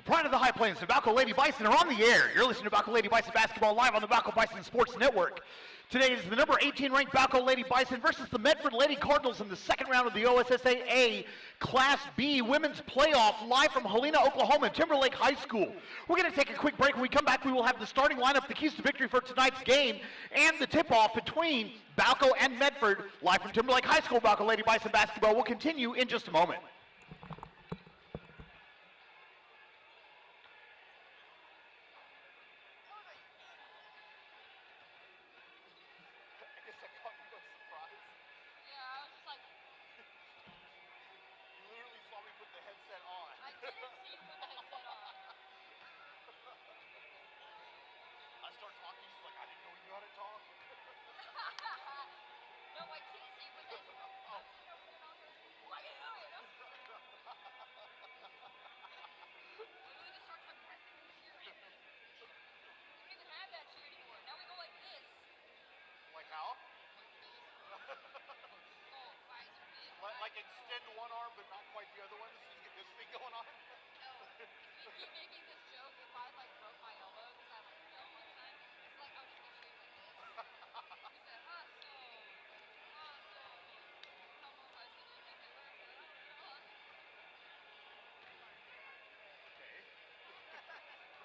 Pride of the High Plains, the Balko Lady Bison are on the air. You're listening to Balko Lady Bison Basketball live on the Balko Bison Sports Network. Today is the number 18 ranked Balko Lady Bison versus the Medford Lady Cardinals in the second round of the OSSAA Class B Women's Playoff live from Helena, Oklahoma and Timberlake High School. We're going to take a quick break. When we come back, we will have the starting lineup, the keys to victory for tonight's game, and the tip-off between Balko and Medford. Live from Timberlake High School, Balko Lady Bison Basketball will continue in just a moment. Like extend one arm but not quite the other one, so you get this thing going on? No. You keep making this joke if I like broke my elbow because I like fell one time. It's like I would just get straight like this. He said, hustle. How long I said you think you were? Okay.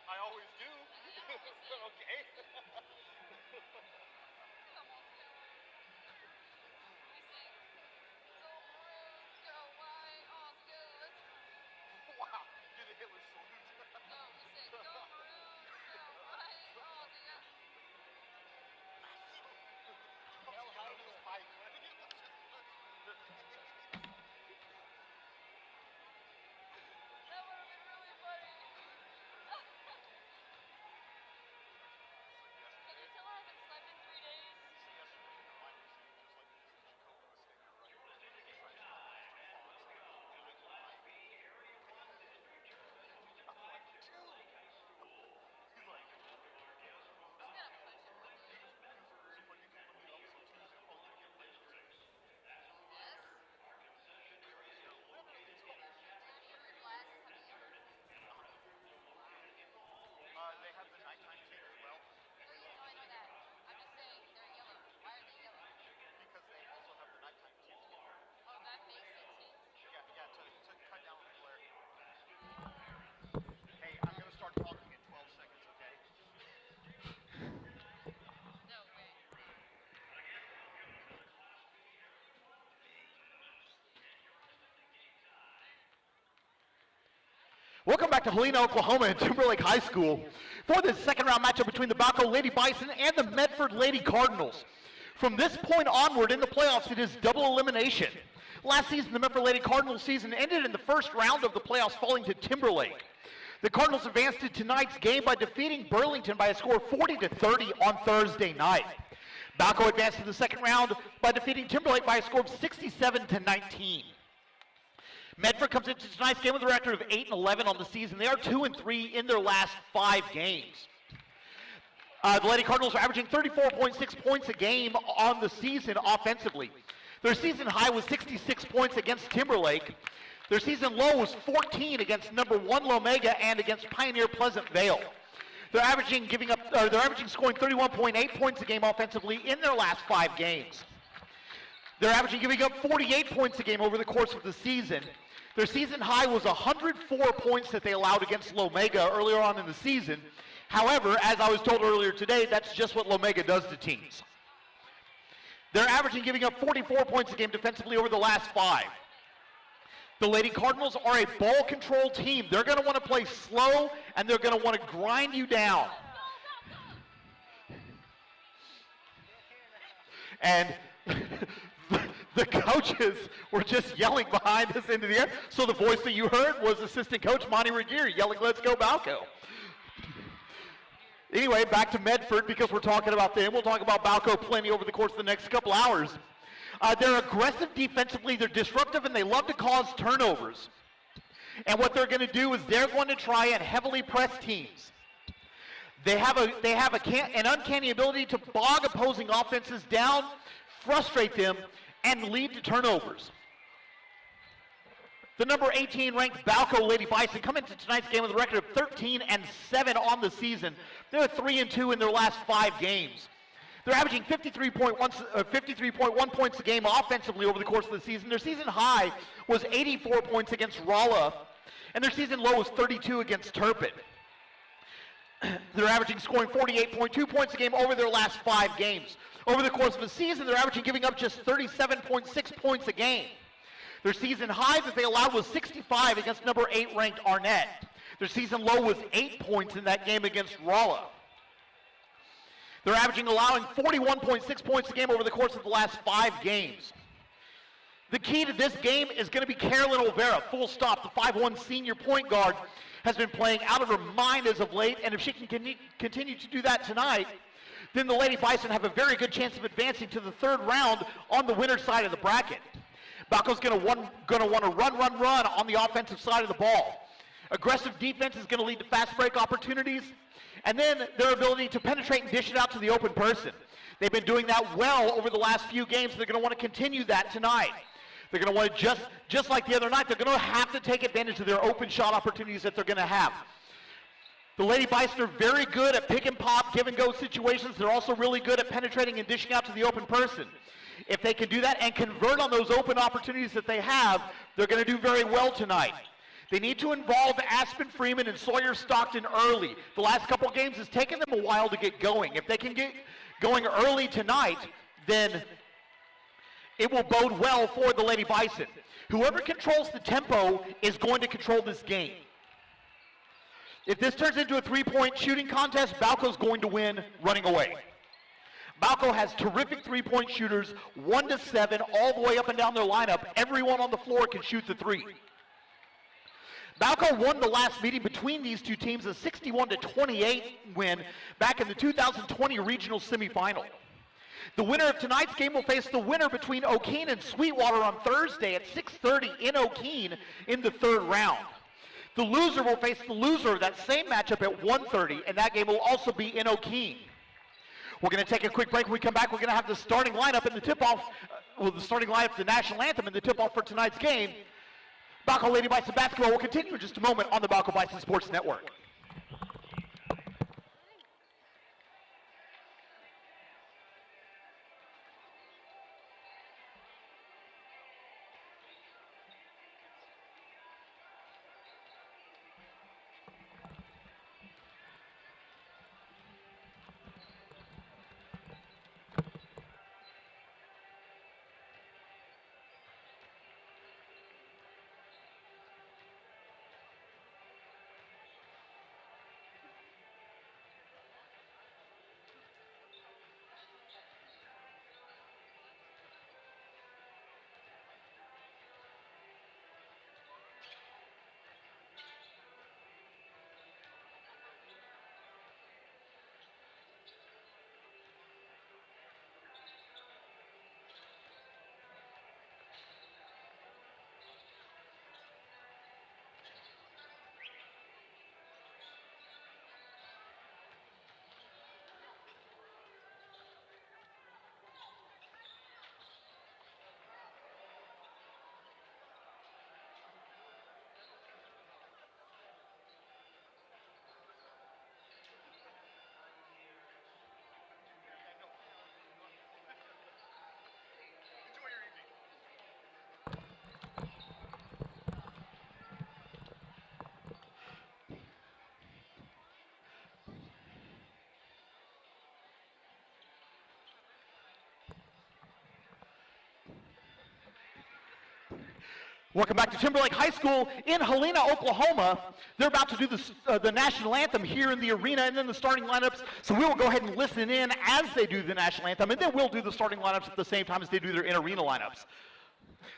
I always do. Okay. Wow, do the Hitler salute. No, we said go maroon, go white, all together. Hell, how do this pipe? That would have been really funny. Can you tell I haven't slept in 3 days? They have the nighttime team as well. No, I know that. I'm just saying they're yellow. Why are they yellow? Because they also have the nighttime team. Oh, that makes it tint? Yeah, to cut down on the glare. Hey, I'm going to start talking in 12 seconds, okay? No way. Welcome back to Helena, Oklahoma and Timberlake High School for this second round matchup between the Balko Lady Bison and the Medford Lady Cardinals. From this point onward in the playoffs, it is double elimination. Last season, the Medford Lady Cardinals season ended in the first round of the playoffs, falling to Timberlake. The Cardinals advanced to tonight's game by defeating Burlington by a score of 40-30 on Thursday night. Balko advanced to the second round by defeating Timberlake by a score of 67-19. Medford comes into tonight's game with a record of 8-11 on the season. They are 2-3 in their last 5 games. The Lady Cardinals are averaging 34.6 points a game on the season offensively. Their season high was 66 points against Timberlake. Their season low was 14 against number 1 Lomega and against Pioneer Pleasant Vale. They're averaging scoring 31.8 points a game offensively in their last 5 games. They're averaging giving up 48 points a game over the course of the season. Their season high was 104 points that they allowed against Lomega earlier on in the season. However, as I was told earlier today, that's just what Lomega does to teams. They're averaging giving up 44 points a game defensively over the last 5. The Lady Cardinals are a ball control team. They're going to want to play slow, and they're going to want to grind you down. And the coaches were just yelling behind us into the air. So the voice that you heard was assistant coach Monty Regier yelling, "Let's go Balko." Anyway, back to Medford because we're talking about them. We'll talk about Balko plenty over the course of the next couple hours. They're aggressive defensively, they're disruptive, and they love to cause turnovers. And what they're going to do is they're going to try and heavily press teams. They have an uncanny ability to bog opposing offenses down, frustrate them, and lead to turnovers. The number 18 ranked Balko Lady Bison come into tonight's game with a record of 13-7 on the season. They're 3-2 in their last 5 games. They're averaging 53.1 points a game offensively over the course of the season. Their season high was 84 points against Rolla, and their season low was 32 against Turpin. They're averaging scoring 48.2 points a game over their last 5 games. Over the course of the season, they're averaging giving up just 37.6 points a game. Their season high that they allowed was 65 against number 8 ranked Arnett. Their season low was 8 points in that game against Rolla. They're allowing 41.6 points a game over the course of the last 5 games. The key to this game is going to be Carolyn Olvera, full stop. The 5'1" senior point guard has been playing out of her mind as of late, and if she can continue to do that tonight, then the Lady Bison have a very good chance of advancing to the 3rd round on the winner's side of the bracket. Balko's going to want to run on the offensive side of the ball. Aggressive defense is going to lead to fast break opportunities, and then their ability to penetrate and dish it out to the open person. They've been doing that well over the last few games. They're going to want to continue that tonight. They're going to want to, just like the other night, they're going to have to take advantage of their open shot opportunities that they're going to have. The Lady Bison are very good at pick and pop, give and go situations. They're also really good at penetrating and dishing out to the open person. If they can do that and convert on those open opportunities that they have, they're going to do very well tonight. They need to involve Aspen Freeman and Sawyer Stockton early. The last couple of games has taken them a while to get going. If they can get going early tonight, then it will bode well for the Lady Bison. Whoever controls the tempo is going to control this game. If this turns into a 3-point shooting contest, Balko's going to win running away. Balko has terrific 3-point shooters, 1 to 7, all the way up and down their lineup. Everyone on the floor can shoot the 3. Balko won the last meeting between these two teams, a 61-28 win back in the 2020 regional semifinal. The winner of tonight's game will face the winner between O'Keene and Sweetwater on Thursday at 6:30 in O'Keene in the 3rd round. The loser will face the loser of that same matchup at 1:30, and that game will also be in O'Keene. We're going to take a quick break. When we come back, we're going to have the starting lineup in the tip-off, the starting lineup for the national anthem in the tip-off for tonight's game. Balko Lady Bison basketball will continue in just a moment on the Balko Bison Sports Network. Welcome back to Timberlake High School in Helena, Oklahoma. They're about to do the national anthem here in the arena and then the starting lineups. So we will go ahead and listen in as they do the national anthem, and then we'll do the starting lineups at the same time as they do their in-arena lineups.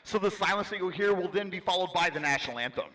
So the silence that you'll hear will then be followed by the national anthem.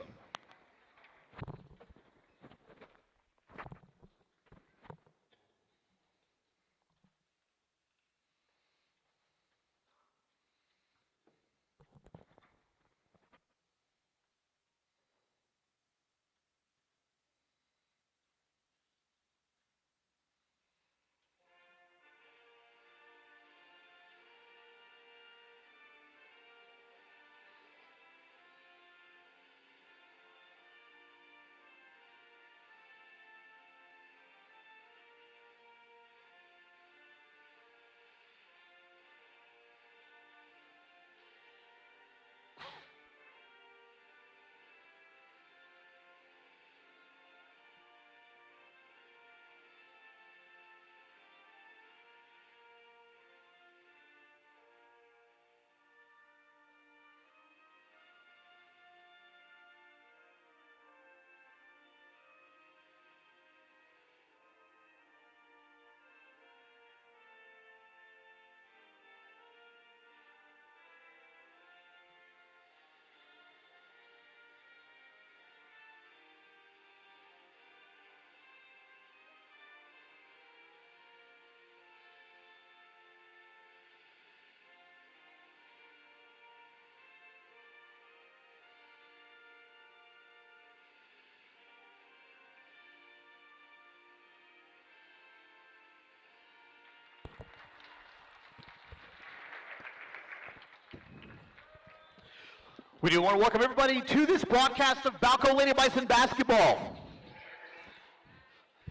We do want to welcome everybody to this broadcast of Balko Lady Bison basketball.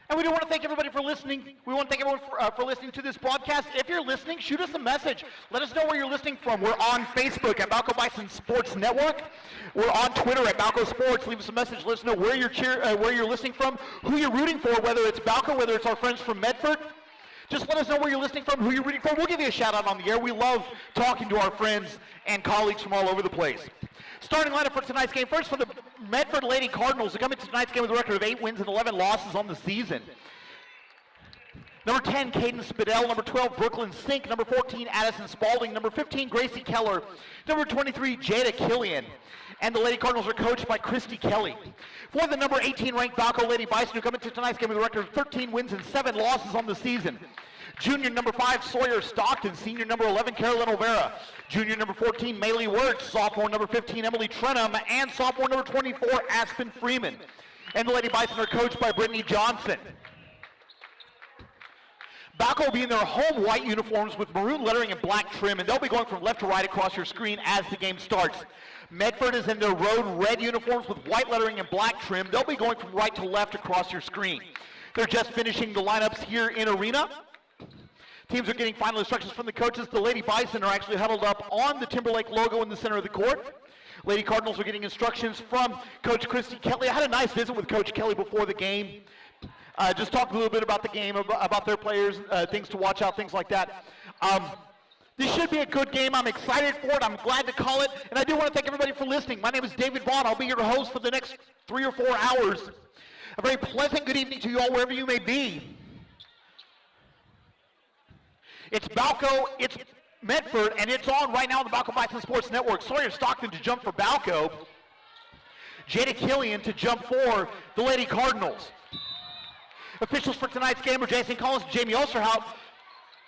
And we do want to thank everybody for listening. We want to thank everyone for listening to this broadcast. If you're listening, shoot us a message. Let us know where you're listening from. We're on Facebook at Balko Bison Sports Network. We're on Twitter at Balko Sports. Leave us a message. Let us know where you're listening from, who you're rooting for, whether it's Balko, whether it's our friends from Medford. Just let us know where you're listening from, who you're rooting for. We'll give you a shout out on the air. We love talking to our friends and colleagues from all over the place. Starting lineup for tonight's game. First for the Medford Lady Cardinals, who come into tonight's game with a record of 8 wins and 11 losses on the season. Number 10, Caden Spidell. Number 12, Brooklyn Sink. Number 14, Addison Spalding. Number 15, Gracie Keller. Number 23, Jada Killian. And the Lady Cardinals are coached by Christy Kelly. For the number 18 ranked Balko Lady Bison, who come into tonight's game with a record of 13 wins and 7 losses on the season. Junior number 5, Sawyer Stockton. Senior number 11, Carolyn Olvera. Junior number 14, Maylee Wirtz. Sophomore number 15, Emily Trenum. And sophomore number 24, Aspen Freeman. And the Lady Bison are coached by Brittany Johnson. Balko will be in their home white uniforms with maroon lettering and black trim, and they'll be going from left to right across your screen as the game starts. Medford is in their road red uniforms with white lettering and black trim. They'll be going from right to left across your screen. They're just finishing the lineups here in arena. Teams are getting final instructions from the coaches. The Lady Bison are actually huddled up on the Timberlake logo in the center of the court. Lady Cardinals are getting instructions from Coach Christy Kelly. I had a nice visit with Coach Kelly before the game. Just talked a little bit about the game, about their players, things to watch out, things like that. This should be a good game. I'm excited for it. I'm glad to call it. And I do want to thank everybody for listening. My name is David Vaughn. I'll be your host for the next 3 or 4 hours. A very pleasant good evening to you all, wherever you may be. It's Balko, it's Medford, and it's on right now on the Balko Bison Sports Network. Sawyer Stockton to jump for Balko. Jada Killian to jump for the Lady Cardinals. Officials for tonight's game are Jason Collins and Jamie Osterhout.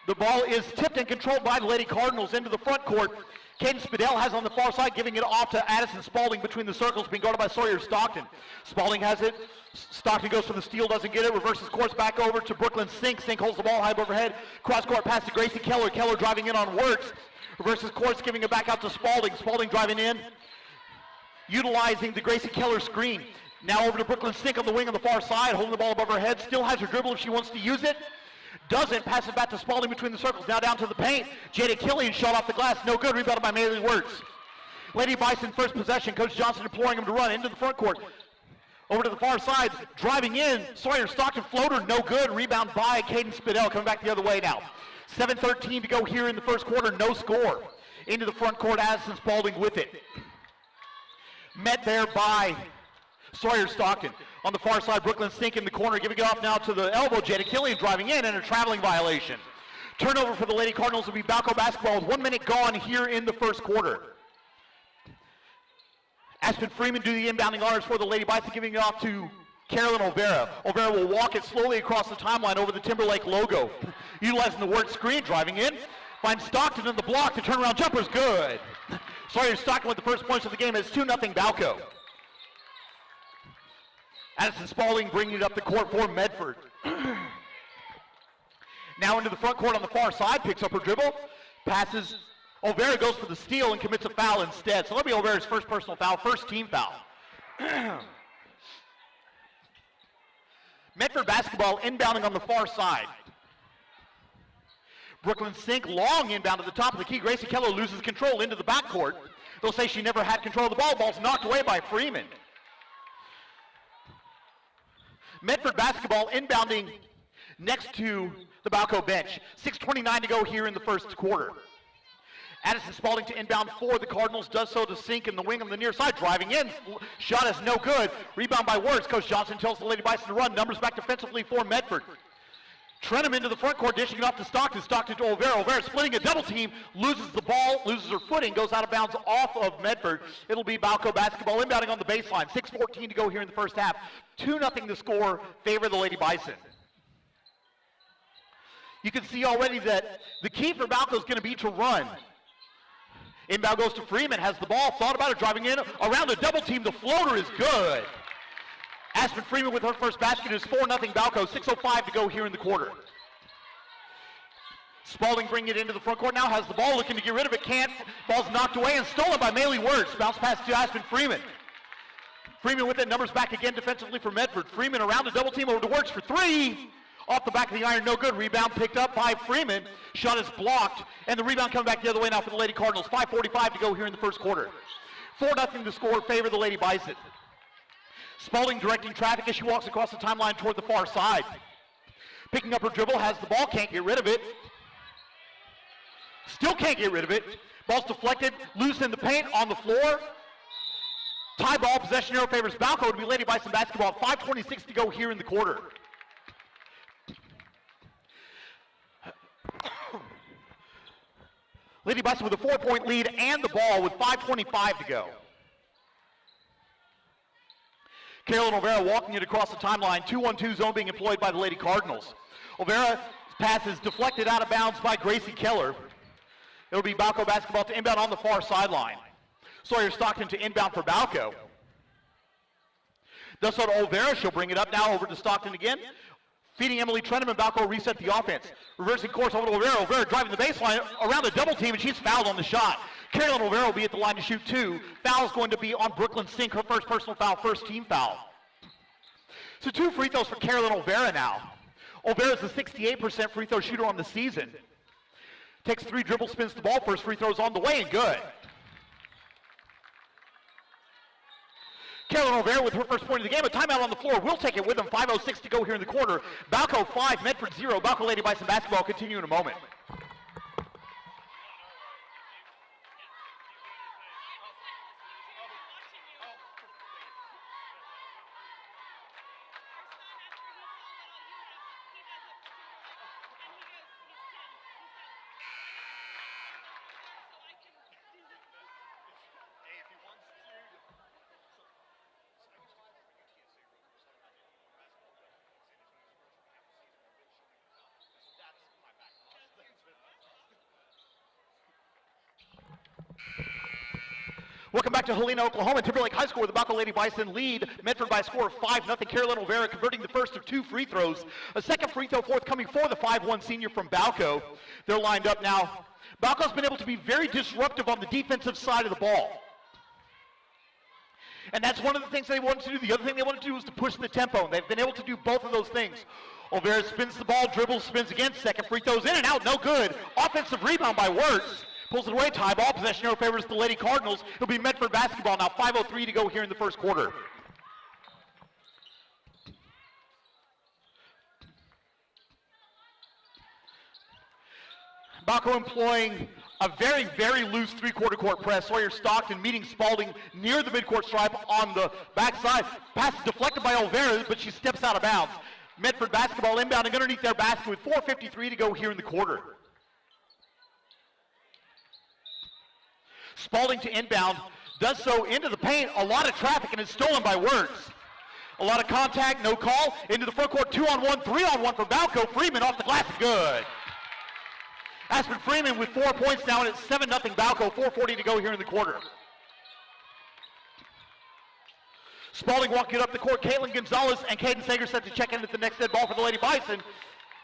The ball is tipped and controlled by the Lady Cardinals into the front court. Caden Spidell has on the far side, giving it off to Addison Spalding between the circles, being guarded by Sawyer Stockton. Spalding has it. Stockton goes for the steal, doesn't get it. Reverses course back over to Brooklyn Sink. Sink holds the ball high overhead. Cross-court pass to Gracie Keller. Keller driving in on Wirtz. Reverses course, giving it back out to Spalding. Spalding driving in, utilizing the Gracie Keller screen. Now over to Brooklyn Sink on the wing on the far side, holding the ball above her head. Still has her dribble if she wants to use it. Doesn't. Pass it back to Spalding between the circles. Now down to the paint. Jada Killian shot off the glass. No good. Rebounded by Maylee Wirtz. Lady Bison first possession. Coach Johnson deploying him to run into the front court. Over to the far side. Driving in. Sawyer Stockton floater. No good. Rebound by Caden Spidell. Coming back the other way now. 7:13 to go here in the first quarter. No score. Into the front court. Addison Spalding with it. Met there by Sawyer Stockton. On the far side, Brooklyn Sink in the corner, giving it off now to the elbow. Jada Killian driving in, and a traveling violation. Turnover for the Lady Cardinals will be Balko basketball with 1 minute gone here in the first quarter. Aspen Freeman do the inbounding honors for the Lady Bison, giving it off to Carolyn Olvera. Olvera will walk it slowly across the timeline over the Timberlake logo. Utilizing the word screen, driving in. Finds Stockton in the block. The turnaround jumper's good. Sawyer Stockton with the first points of the game. It's 2-0 Balko. Addison Spalding bringing it up the court for Medford. Now into the front court on the far side, picks up her dribble, passes. Olvera goes for the steal and commits a foul instead. So that'll be Olvera's first personal foul, first team foul. Medford basketball inbounding on the far side. Brooklyn Sink long inbound to the top of the key. Gracie Keller loses control into the backcourt. They'll say she never had control of the ball. Ball's knocked away by Freeman. Medford basketball inbounding next to the Balko bench. 6:29 to go here in the first quarter. Addison Spalding to inbound for the Cardinals, does so to Sink in the wing on the near side, driving in. Shot is no good. Rebound by Wirtz. Coach Johnson tells the Lady Bison to run. Numbers back defensively for Medford. Trenum into the front court, dishing it off to Stockton. Stockton to Olvera. Olvera splitting a double team, loses the ball, loses her footing, goes out of bounds off of Medford. It'll be Balko basketball inbounding on the baseline. 6:14 to go here in the first half. 2-0 to score, favor the Lady Bison. You can see already that the key for Balko is going to be to run. Inbound goes to Freeman, has the ball, thought about it, driving in around the double team. The floater is good. Aspen Freeman with her first basket is 4-0 Balko. 6:05 to go here in the quarter. Spalding bringing it into the front court now, has the ball, looking to get rid of it, can't. Ball's knocked away and stolen by Maylee Wirtz. Bounce pass to Aspen Freeman. Freeman with it, numbers back again defensively for Medford. Freeman around the double team over to Wirtz for three. Off the back of the iron, no good. Rebound picked up by Freeman. Shot is blocked, and the rebound coming back the other way now for the Lady Cardinals. 5:45 to go here in the first quarter. 4-0 to score, favor the Lady Bison. Spalding directing traffic as she walks across the timeline toward the far side. Picking up her dribble, has the ball, can't get rid of it. Still can't get rid of it. Ball's deflected, loose in the paint, on the floor. Tie ball, possession arrow favors Balko. It'll be Lady Bison basketball. 5:26 to go here in the quarter. Lady Bison with a 4-point lead and the ball with 5:25 to go. Carolyn Olvera walking it across the timeline. 2-1-2 zone being employed by the Lady Cardinals. Olvera's pass is deflected out of bounds by Gracie Keller. It'll be Balko basketball to inbound on the far sideline. Sawyer Stockton to inbound for Balko. Does so to Olvera. She'll bring it up now over to Stockton again. Feeding Emily Trenham, and Balko reset the offense. Reversing course over to Olvera. Olvera driving the baseline around the double team, and she's fouled on the shot. Carolyn Olvera will be at the line to shoot two. Foul's going to be on Brooklyn Sink, her first personal foul, first team foul. So 2 free throws for Carolyn Olvera now. Olvera's the 68% free throw shooter on the season. Takes 3 dribble spins the ball. First free throw's on the way and good. Carolyn Olvera with her first point of the game. A timeout on the floor. We'll take it with them. 5:06 to go here in the quarter. Balko 5, Medford 0. Balko Lady Bison basketball continue in a moment. Welcome back to Helena, Oklahoma. Timberlake High School with the Balko Lady Bison lead. Medford by a score of 5-0. Carolyn Olvera converting the first of 2 free throws. A second free throw forthcoming for the 5'1 senior from Balko. They're lined up now. Balko's been able to be very disruptive on the defensive side of the ball. And that's one of the things they wanted to do. The other thing they wanted to do was to push the tempo. And they've been able to do both of those things. Olvera spins the ball, dribbles, spins again. Second free throws in and out, no good. Offensive rebound by Wirtz. Pulls it away, tie ball, possession arrow favors the Lady Cardinals. It'll be Medford basketball now, 5:03 to go here in the first quarter. Balko employing a very, very loose 3-quarter court press. Sawyer Stockton meeting Spalding near the midcourt stripe on the backside. Pass is deflected by Olvera, but she steps out of bounds. Medford basketball inbounding underneath their basket with 4:53 to go here in the quarter. Spalding to inbound, does so into the paint, a lot of traffic, and it's stolen by Wirtz. A lot of contact, no call, into the front court, 2-on-1, 3-on-1 for Balko. Freeman off the glass, good. Aspen Freeman with 4 points now, and it's 7-0 Balko, 4:40 to go here in the quarter. Spalding walking it up the court, Caitlin Gonzalez and Caden Sager set to check in at the next dead ball for the Lady Bison,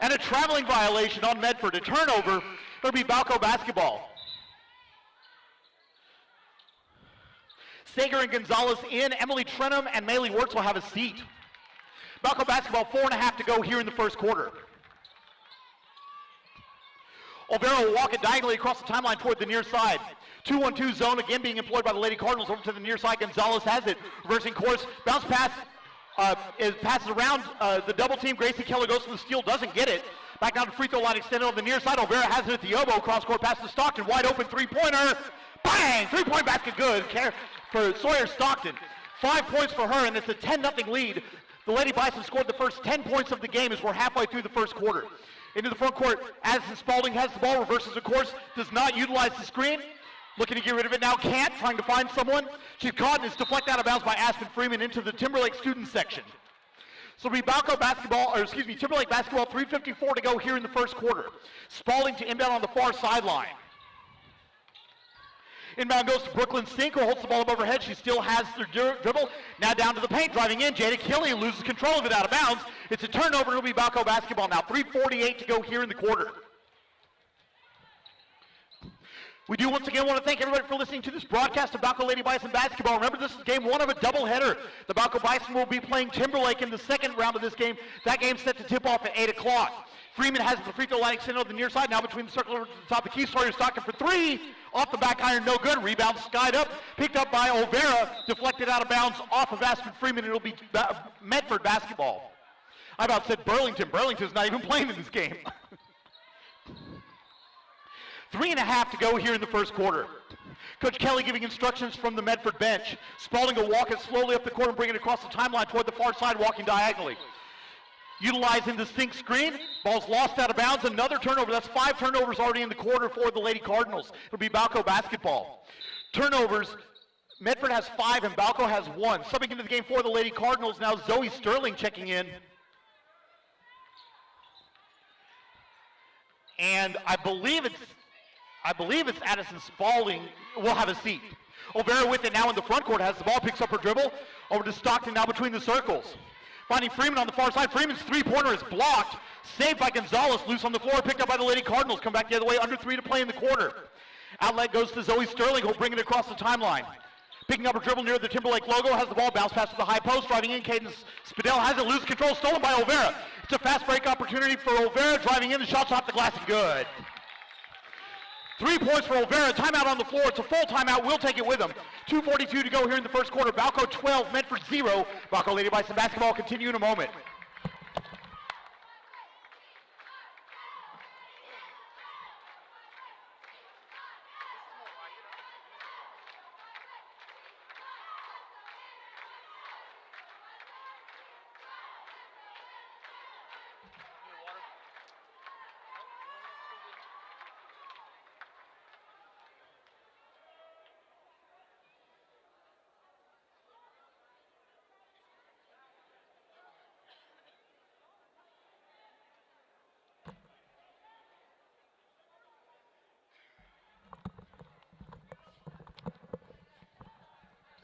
and a traveling violation on Medford, a turnover. It'll be Balko basketball. Sager and Gonzalez in. Emily Trenham and Maylee Wirtz will have a seat. Balko basketball, 4.5 to go here in the first quarter. Olvera will walk it diagonally across the timeline toward the near side. 2-1-2 zone again being employed by the Lady Cardinals over to the near side. Gonzalez has it. Reversing course. Bounce pass. Passes around the double team. Gracie Keller goes for the steal. Doesn't get it. Back down to free throw line extended on the near side. Olvera has it at the elbow. Cross court pass to Stockton. Wide open three-pointer. Bang! 3-point basket good for Sawyer Stockton. 5 points for her, and it's a 10-0 lead. The Lady Bison scored the first 10 points of the game as we're halfway through the first quarter. Into the front court, Addison Spalding has the ball, reverses the course, does not utilize the screen. Looking to get rid of it now, can't, trying to find someone. She's caught and is deflected out of bounds by Aspen Freeman into the Timberlake student section. So it'll be Balko basketball, or excuse me, Timberlake basketball, 3:54 to go here in the first quarter. Spalding to inbound on the far sideline. Inbound goes to Brooklyn Sink, who holds the ball above her head. She still has the dribble. Now down to the paint, driving in. Jada Killian loses control of it out of bounds. It's a turnover. It'll be Balko basketball now. 3:48 to go here in the quarter. We do once again want to thank everybody for listening to this broadcast of Balko Lady Bison basketball. Remember, this is game one of a doubleheader. The Balko Bison will be playing Timberlake in the second round of this game. That game's set to tip off at 8 o'clock. Freeman has the free throw line extended on the near side. Now between the circle over to the top of the key. Sawyer Stockton for three. Off the back iron, no good. Rebound skied up. Picked up by Olvera. Deflected out of bounds off of Aspen Freeman. It'll be Medford basketball. I about said Burlington. Burlington's not even playing in this game. 3.5 to go here in the first quarter. Coach Kelly giving instructions from the Medford bench. Spalding will walk it slowly up the court and bring it across the timeline toward the far side, walking diagonally. Utilizing the sink screen, ball's lost out of bounds, another turnover. That's 5 turnovers already in the quarter for the Lady Cardinals. It'll be Balko basketball. Turnovers, Medford has 5 and Balko has 1. Subbing into the game for the Lady Cardinals, now Zoe Sterling checking in. And I believe it's Addison Spalding will have a seat. Olvera with it now in the front court, has the ball, picks up her dribble, over to Stockton now between the circles. Finding Freeman on the far side. Freeman's three-pointer is blocked. Saved by Gonzalez, loose on the floor, picked up by the Lady Cardinals. Come back the other way, under 3 to play in the quarter. Outlet goes to Zoe Sterling, who'll bring it across the timeline. Picking up her dribble near the Timberlake logo, has the ball, bounce pass to the high post, driving in, Cadence Spadell has it, loose control, stolen by Olvera. It's a fast break opportunity for Olvera, driving in, the shot's off the glass and good. 3 points for Olvera, timeout on the floor. It's a full timeout, we'll take it with them. 2:42 to go here in the first quarter. Balko 12, Medford 0. Balko Lady Bison basketball continue in a moment.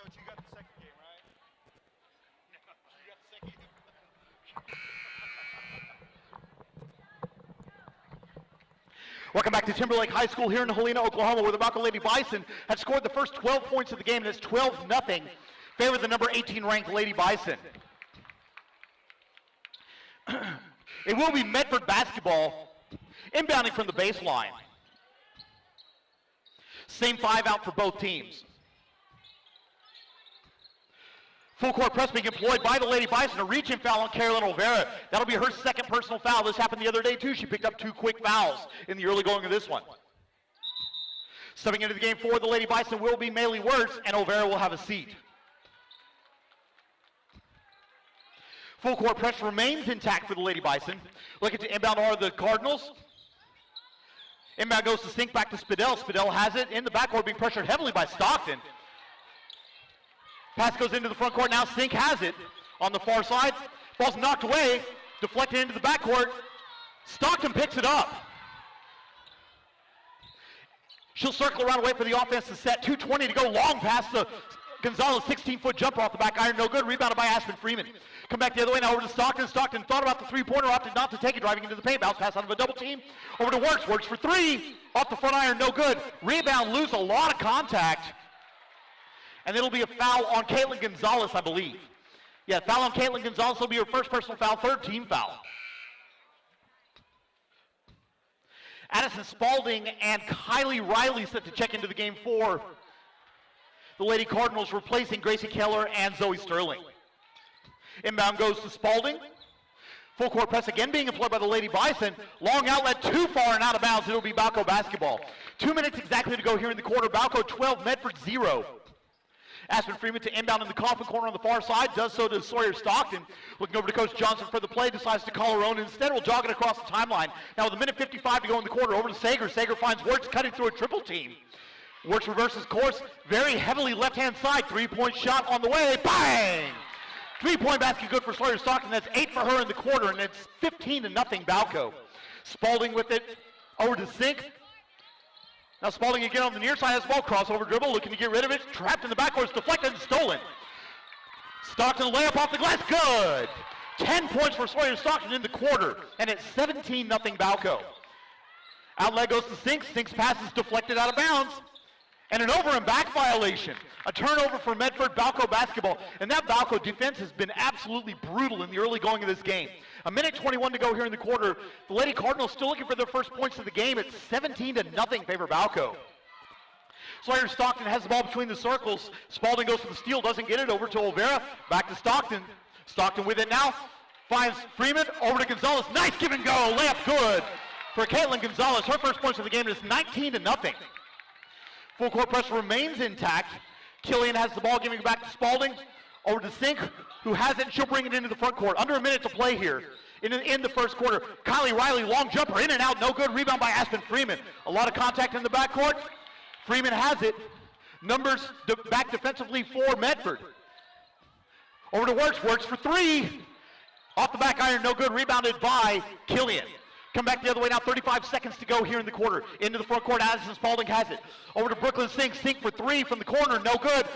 You got the second game, right? You got the second game. Welcome back to Timberlake High School here in Helena, Oklahoma, where the Balko Lady Bison had scored the first 12 points of the game, and it's 12-0. Favor the number 18 ranked Lady Bison. It will be Medford basketball, inbounding from the baseline. Same 5 out for both teams. Full court press being employed by the Lady Bison. A reach-in foul on Carolyn Olvera. That'll be her second personal foul. This happened the other day too. She picked up 2 quick fouls in the early going of this one. Stepping into the game for the Lady Bison will be Maylee Wirtz, and Olvera will have a seat. Full court press remains intact for the Lady Bison. Looking to inbound are the Cardinals. Inbound goes to Sink, back to Spadell. Spadell has it in the backcourt, being pressured heavily by Stockton. Pass goes into the front court. Now Sink has it on the far side. Ball's knocked away, deflected into the backcourt. Stockton picks it up. She'll circle around, wait for the offense to set. 2:20 to go. Long pass to Gonzalez. 16-foot jumper off the back iron. No good. Rebounded by Aspen Freeman. Come back the other way now over to Stockton. Stockton thought about the three-pointer, opted not to take it, driving into the paint. Bounce pass out of a double team. Over to Wirtz. Wirtz for 3. Off the front iron. No good. Rebound, lose a lot of contact. And it'll be a foul on Caitlin Gonzalez, I believe. Yeah, foul on Caitlin Gonzalez will be her first personal foul, 3rd team foul. Addison Spalding and Kylie Riley set to check into the game for the Lady Cardinals, replacing Gracie Keller and Zoe Sterling. Inbound goes to Spalding. Full court press again being employed by the Lady Bison. Long outlet, too far and out of bounds. It'll be Balko basketball. 2 minutes exactly to go here in the quarter. Balko 12, Medford 0. Aspen Freeman to inbound in the coffin corner on the far side, does so to Sawyer Stockton. Looking over to Coach Johnson for the play, decides to call her own. Instead, will jog it across the timeline. Now with 1:55 to go in the quarter, over to Sager. Sager finds Wirtz cutting through a triple team. Wirtz reverses course, very heavily left-hand side. 3-point shot on the way, bang! 3-point basket good for Sawyer Stockton. That's 8 for her in the quarter, and it's 15-0 Balko. Spalding with it over to Sink. Now Spalding again on the near side, has the ball, crossover dribble, looking to get rid of it. Trapped in the backcourt, it's deflected and stolen. Stockton layup off the glass, good. 10 points for Sawyer Stockton in the quarter, and it's 17-0 Balko. Outlet goes to Sink. Sink's pass is deflected out of bounds. And an over and back violation. A turnover for Medford Balko basketball. And that Balko defense has been absolutely brutal in the early going of this game. A minute 21 to go here in the quarter. The Lady Cardinals still looking for their first points of the game. It's 17-0 favor Balko. Sawyer Stockton has the ball between the circles. Spalding goes for the steal, doesn't get it, over to Olvera. Back to Stockton. Stockton with it now. Finds Freeman, over to Gonzalez. Nice give and go, layup good for Caitlin Gonzalez. Her first points of the game is 19-0. Full court press remains intact. Killian has the ball, giving it back to Spalding. Over to Sink, who has it. She'll bring it into the front court. Under a minute to play here in the first quarter. Kylie Riley, long jumper, in and out, no good. Rebound by Aspen Freeman. A lot of contact in the backcourt. Freeman has it. Numbers back defensively for Medford. Over to Works. Works for three. Off the back iron, no good. Rebounded by Killian. Come back the other way now, 35 seconds to go here in the quarter. Into the front court, Addison Spalding has it. Over to Brooklyn Sink. Sink for three from the corner, no good.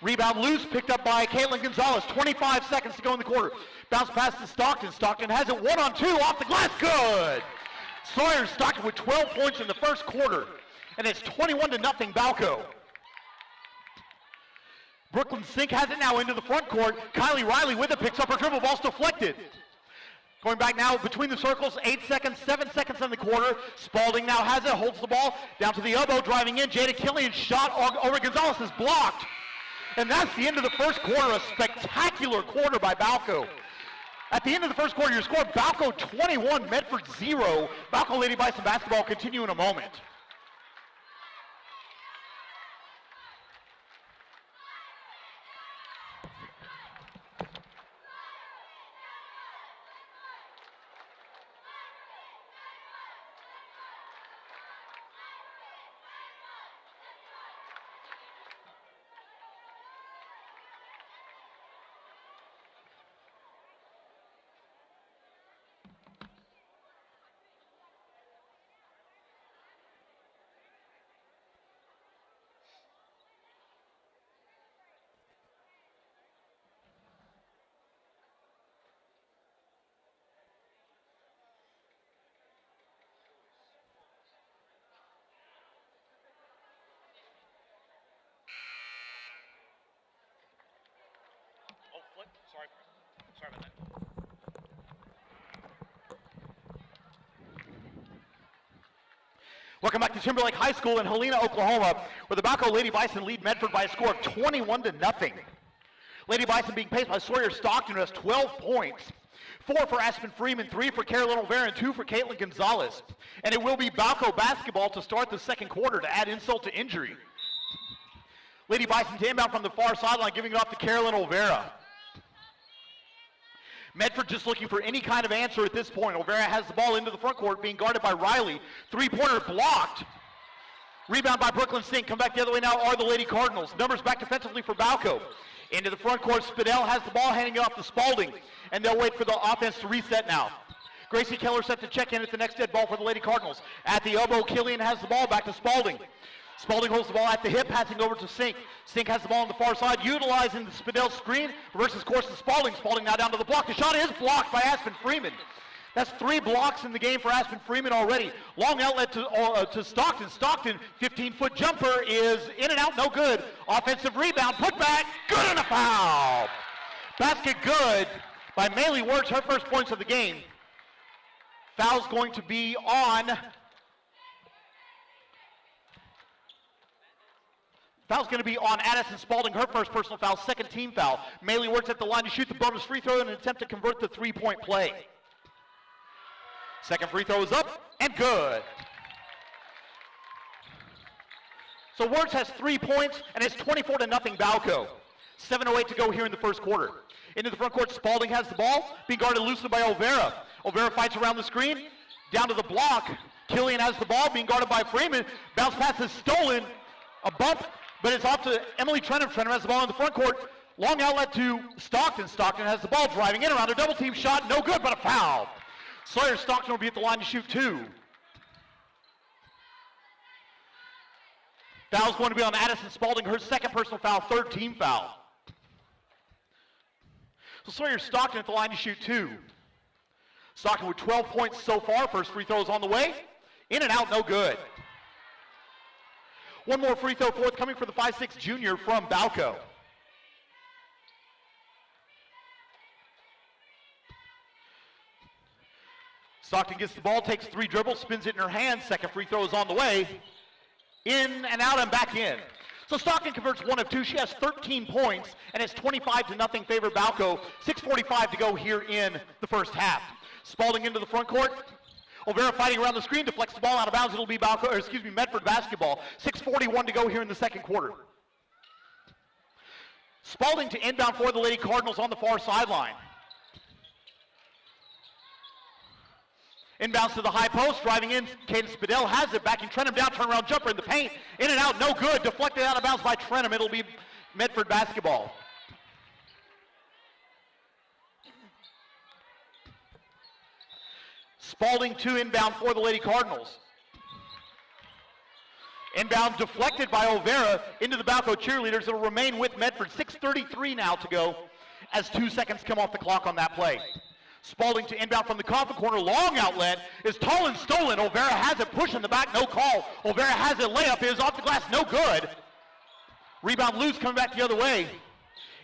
Rebound loose, picked up by Caitlin Gonzalez. 25 seconds to go in the quarter. Bounce pass to Stockton. Stockton has it 1-on-2 off the glass, good. Sawyer Stockton with 12 points in the first quarter. And it's 21-0 Balko. Brooklyn Sink has it now into the front court. Kylie Riley with it, picks up her dribble, ball's deflected. Going back now between the circles, 8 seconds, 7 seconds in the quarter. Spalding now has it, holds the ball down to the elbow, driving in. Jada Killian shot over Gonzalez is blocked. And that's the end of the first quarter, a spectacular quarter by Balko. At the end of the first quarter, your score, Balko 21, Medford 0. Balko Lady Bison basketball continue in a moment. Sorry about that. Welcome back to Timberlake High School in Helena, Oklahoma, where the Balko Lady Bison lead Medford by a score of 21-0. Lady Bison being paced by Sawyer Stockton, who has 12 points. 4 for Aspen Freeman, 3 for Carolyn Olvera, and 2 for Caitlin Gonzalez. And it will be Balko basketball to start the second quarter to add insult to injury. Lady Bison to inbound from the far sideline, giving it off to Carolyn Olvera. Medford just looking for any kind of answer at this point. Olvera has the ball into the front court, being guarded by Riley. Three-pointer blocked. Rebound by Brooklyn Sink. Come back the other way now are the Lady Cardinals. Numbers back defensively for Balko. Into the front court, Spadell has the ball, handing it off to Spalding. And they'll wait for the offense to reset now. Gracie Keller set to check in at the next dead ball for the Lady Cardinals. At the elbow, Killian has the ball, back to Spalding. Spalding holds the ball at the hip, passing over to Sink. Sink has the ball on the far side, utilizing the Spadell screen. Reverses course to Spalding. Spalding now down to the block. The shot is blocked by Aspen Freeman. That's 3 blocks in the game for Aspen Freeman already. Long outlet to Stockton. Stockton, 15-foot jumper is in and out, no good. Offensive rebound, put back, good and a foul. Basket good by Maylee Wirtz, her first points of the game. Foul's going to be on. Foul's going to be on Addison Spalding, her first personal foul, second team foul. Maylee Wirtz at the line to shoot the bonus free throw in an attempt to convert the three-point play. Second free throw is up and good. So Wirtz has 3 points and it's 24-0 Balko. 7:08 to go here in the first quarter. Into the front court, Spalding has the ball, being guarded loosely by Olvera. Olvera fights around the screen, down to the block. Killian has the ball, being guarded by Freeman. Bounce pass is stolen. A bump, but it's off to Emily Trenum. Trenum has the ball in the front court. Long outlet to Stockton. Stockton has the ball, driving in around a double team shot. No good, but a foul. Sawyer Stockton will be at the line to shoot 2. Foul's going to be on Addison Spalding, her second personal foul, third team foul. So Sawyer Stockton at the line to shoot 2. Stockton with 12 points so far. First free throw is on the way. In and out, no good. One more free throw forthcoming for the 5'6" junior from Balko. Stockton gets the ball, takes 3 dribbles, spins it in her hand. Second free throw is on the way. In and out and back in. So Stockton converts 1 of 2. She has 13 points, and it's 25-0 favor Balko. 6:45 to go here in the first half. Spalding into the front court. Olvera fighting around the screen, deflects the ball out of bounds. It'll be Medford basketball. 6:41 to go here in the second quarter. Spalding to inbound for the Lady Cardinals on the far sideline. Inbounds to the high post, driving in, Cadence Spadell has it, backing Trenum down, turnaround jumper in the paint, in and out, no good, deflected out of bounds by Trenum. It'll be Medford basketball. Spalding to inbound for the Lady Cardinals. Inbound deflected by Olvera into the Balko cheerleaders. It'll remain with Medford. 6:33 now to go as 2 seconds come off the clock on that play. Spalding to inbound from the coffin corner. Long outlet is tall and stolen. Olvera has it, push in the back, no call. Olvera has it, layup is off the glass, no good. Rebound loose, coming back the other way.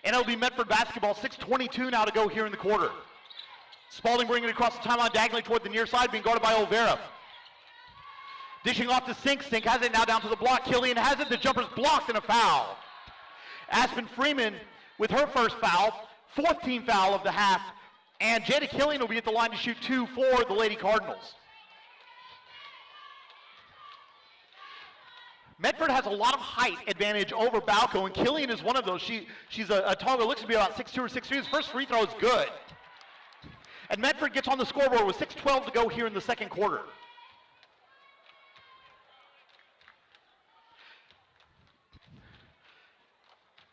And it'll be Medford basketball. 6:22 now to go here in the quarter. Spalding bringing it across the timeline diagonally toward the near side, being guarded by Olvera. Dishing off to Sink. Sink has it now down to the block. Killian has it, the jumper's blocked and a foul. Aspen Freeman with her first foul, 4th team foul of the half. And Jada Killian will be at the line to shoot 2 for the Lady Cardinals. Medford has a lot of height advantage over Balko, and Killian is one of those. She's a tall girl, looks to be about 6'2" or 6'3". His first free throw is good. And Medford gets on the scoreboard with 6:12 to go here in the second quarter.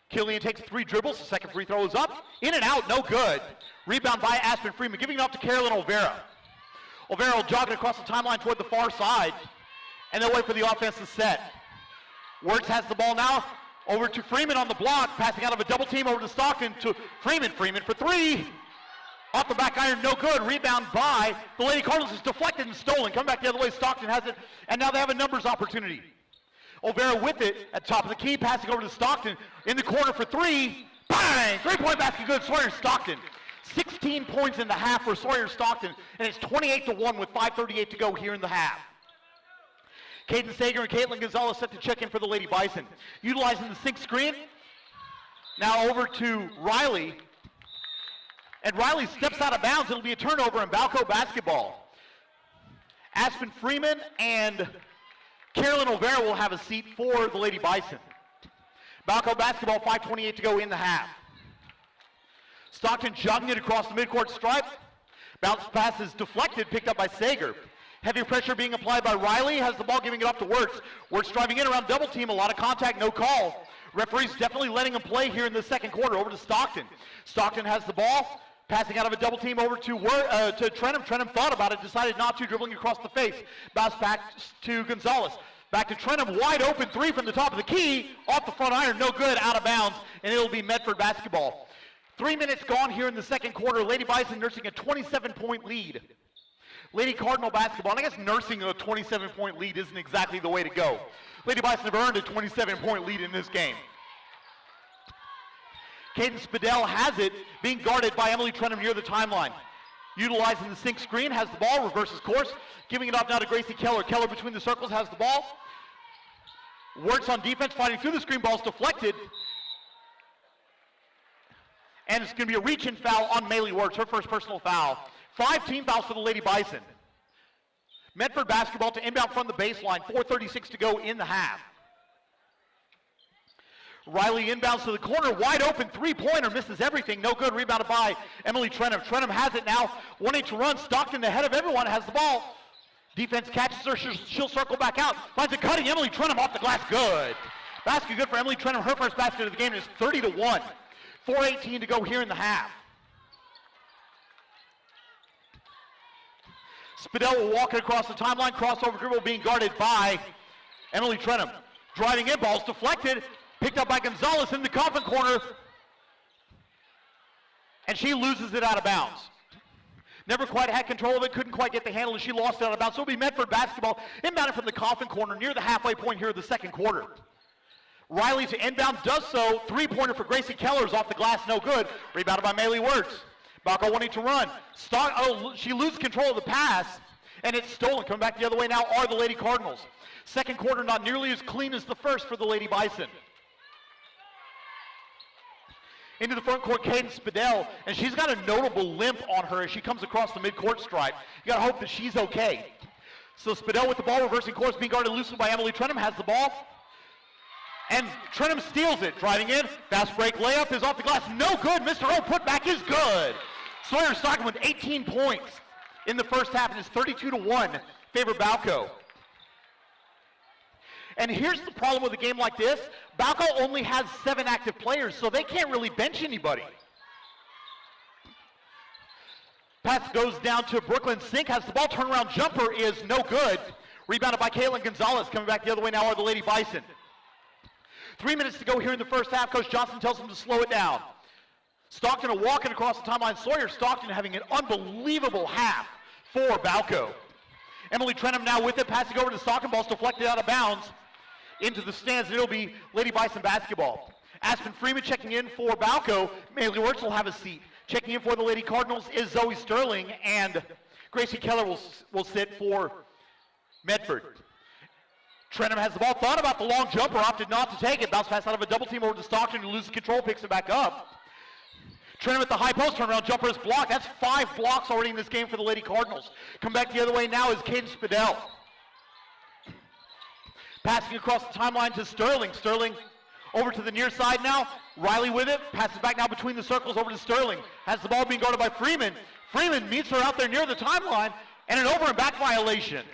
Killian takes 3 dribbles, the second free throw is up, in and out, no good. Rebound by Aspen Freeman, giving it off to Carolyn Olvera. Olvera will jog it across the timeline toward the far side, and they'll wait for the offense to set. Wertz has the ball now, over to Freeman on the block, passing out of a double team over to Stockton to Freeman. Freeman for 3. Off the back iron, no good. Rebound by the Lady Cardinals is deflected and stolen. Come back the other way, Stockton has it, and now they have a numbers opportunity. Olvera with it at top of the key, passing over to Stockton in the corner for 3. Bang! 3-point basket good, Sawyer Stockton. 16 points in the half for Sawyer Stockton, and it's 28-1 with 5:38 to go here in the half. Caden Sager and Caitlin Gonzalez set to check in for the Lady Bison. Utilizing the Sink screen, now over to Riley. And Riley steps out of bounds. It'll be a turnover in Balko basketball. Aspen Freeman and Carolyn Olvera will have a seat for the Lady Bison. Balko basketball, 5:28 to go in the half. Stockton jogging it across the midcourt stripe. Bounce pass is deflected, picked up by Sager. Heavy pressure being applied by Riley, has the ball, giving it up to Wertz. Wertz driving in around double team, a lot of contact, no call. Referee's definitely letting him play here in the second quarter. Over to Stockton. Stockton has the ball, passing out of a double team over to Trenum. Trenum thought about it, decided not to, dribbling across the face. Bounce back to Gonzalez. Back to Trenum, wide open 3 from the top of the key, off the front iron, no good, out of bounds, and it'll be Medford basketball. 3 minutes gone here in the second quarter. Lady Bison nursing a 27-point lead. Lady Cardinal basketball, and I guess nursing a 27-point lead isn't exactly the way to go. Lady Bison have earned a 27-point lead in this game. Cadence Spadell has it, being guarded by Emily Trenum near the timeline. Utilizing the Sink screen, has the ball, reverses course, giving it off now to Gracie Keller. Keller between the circles has the ball. Wertz on defense, fighting through the screen, ball's deflected. And it's going to be a reach-in foul on Maylee Wertz, her first personal foul. 5 team fouls for the Lady Bison. Medford basketball to inbound from the baseline, 4:36 to go in the half. Riley inbounds to the corner, wide open 3-pointer, misses everything, no good, rebounded by Emily Trenum. Trenum has it now, 1-8 to run, Stockton ahead of everyone, has the ball. Defense catches her, she'll circle back out, finds it cutting, Emily Trenum off the glass, good. Basket good for Emily Trenum, her first basket of the game is 30-1. 4:18 to go here in the half. Spadell will walk it across the timeline, crossover dribble being guarded by Emily Trenum. Driving in, ball's deflected, picked up by Gonzalez in the coffin corner, and she loses it out of bounds. Never quite had control of it, couldn't quite get the handle, and she lost it out of bounds. So it'll be Medford basketball inbounded from the Coffin corner near the halfway point here of the second quarter. Riley to inbound, does so. Three-pointer for Gracie Keller is off the glass, no good. Rebounded by Maylee Wirtz. Balko wanting to run. She loses control of the pass, and it's stolen. Coming back the other way now are the Lady Cardinals. Second quarter not nearly as clean as the first for the Lady Bison. Into the front court, Caden Spadell, and she's got a notable limp on her as she comes across the midcourt stripe. You gotta hope that she's okay. So Spadell with the ball, reversing course, being guarded loosely by Emily Trenham, has the ball. And Trenham steals it, driving in. Fast break layup is off the glass, no good. Mr. O putback is good. Sawyer Stockton with 18 points in the first half, and it's 32-1, favor Balko. And here's the problem with a game like this. Balko only has 7 active players, so they can't really bench anybody. Pass goes down to Brooklyn Sink, has the ball, turnaround jumper is no good. Rebounded by Caitlin Gonzalez, coming back the other way now are the Lady Bison. 3 minutes to go here in the first half. Coach Johnson tells them to slow it down. Stockton walking across the timeline. Sawyer Stockton having an unbelievable half for Balko. Emily Trenham now with it, passing over to Stockton, ball's deflected out of bounds into the stands, and it'll be Lady Bison basketball. Aspen Freeman checking in for Balko. Maylee Wirtz will have a seat. Checking in for the Lady Cardinals is Zoe Sterling, and Gracie Keller will sit for Medford. Trenham has the ball, thought about the long jumper, opted not to take it. Bounce pass out of a double team over to Stockton, who loses control, picks it back up. Trenham at the high post, turnaround jumper is blocked. That's 5 blocks already in this game for the Lady Cardinals. Come back the other way now is Caden Spadell. Passing across the timeline to Sterling. Sterling over to the near side now. Riley with it, passes back now between the circles over to Sterling. Has the ball being guarded by Freeman. Freeman meets her out there near the timeline, and an over and back violation.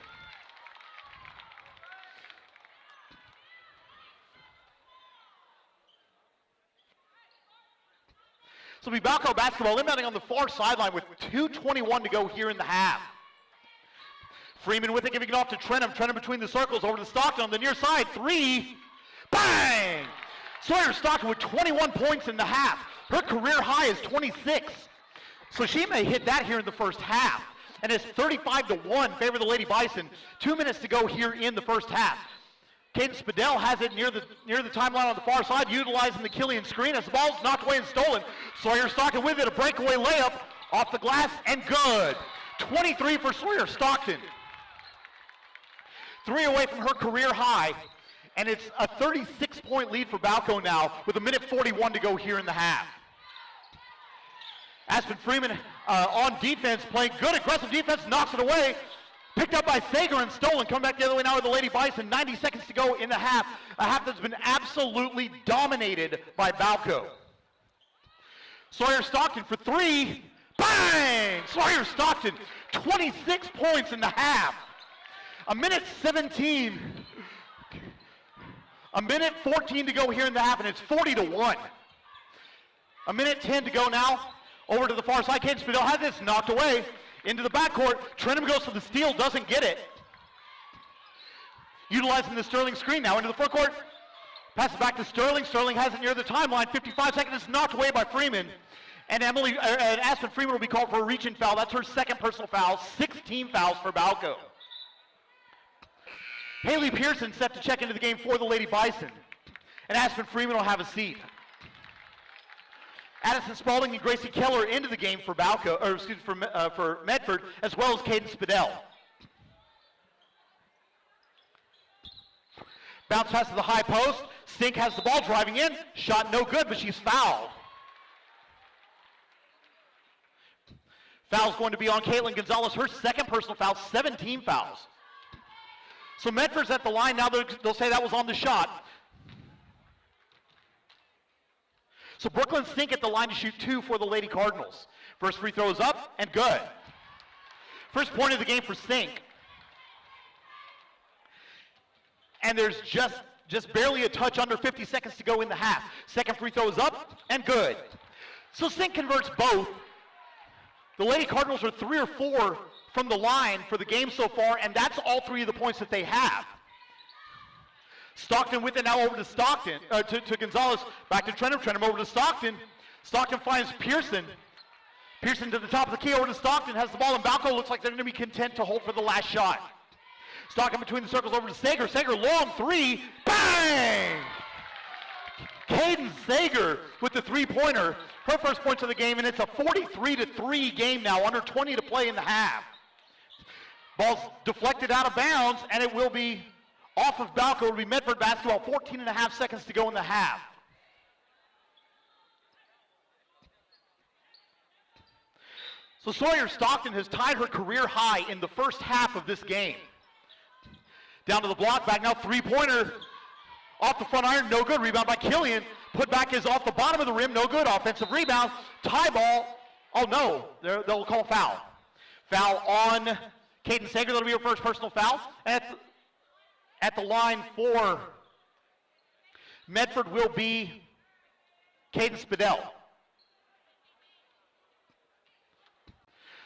So it'll be Balko basketball inbounding on the far sideline with 2:21 to go here in the half. Freeman with it, giving it off to Trenham. Trenham between the circles, over to Stockton on the near side. 3, bang! Sawyer Stockton with 21 points in the half. Her career high is 26. So she may hit that here in the first half. And it's 35-1, favor the Lady Bison. 2 minutes to go here in the first half. Caden Spadell has it near the timeline on the far side, utilizing the Killian screen as the ball's knocked away and stolen. Sawyer Stockton with it, a breakaway layup off the glass and good. 23 for Sawyer Stockton. 3 away from her career high, and it's a 36-point lead for Balko now with 1:41 to go here in the half. Aspen Freeman on defense, playing good aggressive defense, knocks it away. Picked up by Sager and stolen. Coming back the other way now with the Lady Bison. 90 seconds to go in the half. A half that's been absolutely dominated by Balko. Sawyer Stockton for 3. Bang! Sawyer Stockton, 26 points in the half. 1:17. 1:14 to go here in the half, and it's 40-1. 1:10 to go now. Over to the far side. Caden Spadell has this knocked away. Into the backcourt. Trenham goes for the steal, doesn't get it. Utilizing the Sterling screen now into the front court. Passes back to Sterling. Sterling has it near the timeline. 55 seconds. It's knocked away by Freeman. And Aspen Freeman will be called for a reach-in foul. That's her second personal foul. 16 fouls for Balko. Haley Pearson set to check into the game for the Lady Bison. And Aspen Freeman will have a seat. Addison Spalding and Gracie Keller into the game for Balko, or excuse me, for Medford, as well as Caden Spadell. Bounce pass to the high post. Sink has the ball, driving in. Shot no good, but she's fouled. Foul's going to be on Caitlin Gonzalez. Her second personal foul, 17 fouls. So Medford's at the line now. They'll say that was on the shot. So Brooklyn Sink at the line to shoot 2 for the Lady Cardinals. First free throw is up and good. First point of the game for Sink. And there's just barely a touch under 50 seconds to go in the half. Second free throw is up and good. So Sink converts both. The Lady Cardinals are 3 or 4 from the line for the game so far, and that's all 3 of the points that they have. Stockton with it now over to Stockton, to Gonzalez, back to Trenham. Trenham over to Stockton. Stockton finds Pearson. Pearson to the top of the key over to Stockton, has the ball, and Balko looks like they're going to be content to hold for the last shot. Stockton between the circles over to Sager. Sager, long three, bang! Caden Sager with the three-pointer, her first points of the game, and it's a 43-3 game now, under 20 to play in the half. Ball's deflected out of bounds, and it will be off of Balko. It will be Medford basketball, 14 and a half seconds to go in the half. So Sawyer Stockton has tied her career high in the first half of this game. Down to the block, back now, three-pointer off the front iron, no good. Rebound by Killian. Put back is off the bottom of the rim, no good. Offensive rebound, tie ball. Oh no, they'll call foul. Foul on Caden Sager, that'll be her first personal foul. At the line for Medford will be Caden Spadell.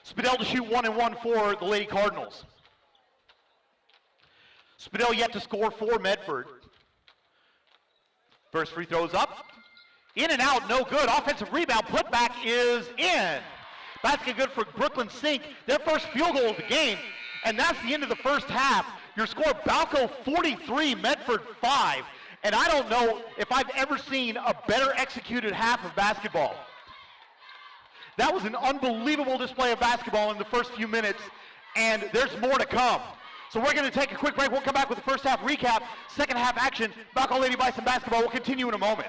Spadell to shoot 1-1 for the Lady Cardinals. Spadell yet to score for Medford. First free throw is up. In and out, no good. Offensive rebound, putback is in. Basket good for Brooklyn Sink. Their first field goal of the game. And that's the end of the first half. Your score, Balko 43, Medford 5. And I don't know if I've ever seen a better executed half of basketball. That was an unbelievable display of basketball in the first few minutes, and there's more to come. So we're going to take a quick break. We'll come back with the first half recap, second half action. Balko Lady Bison basketball will continue in a moment.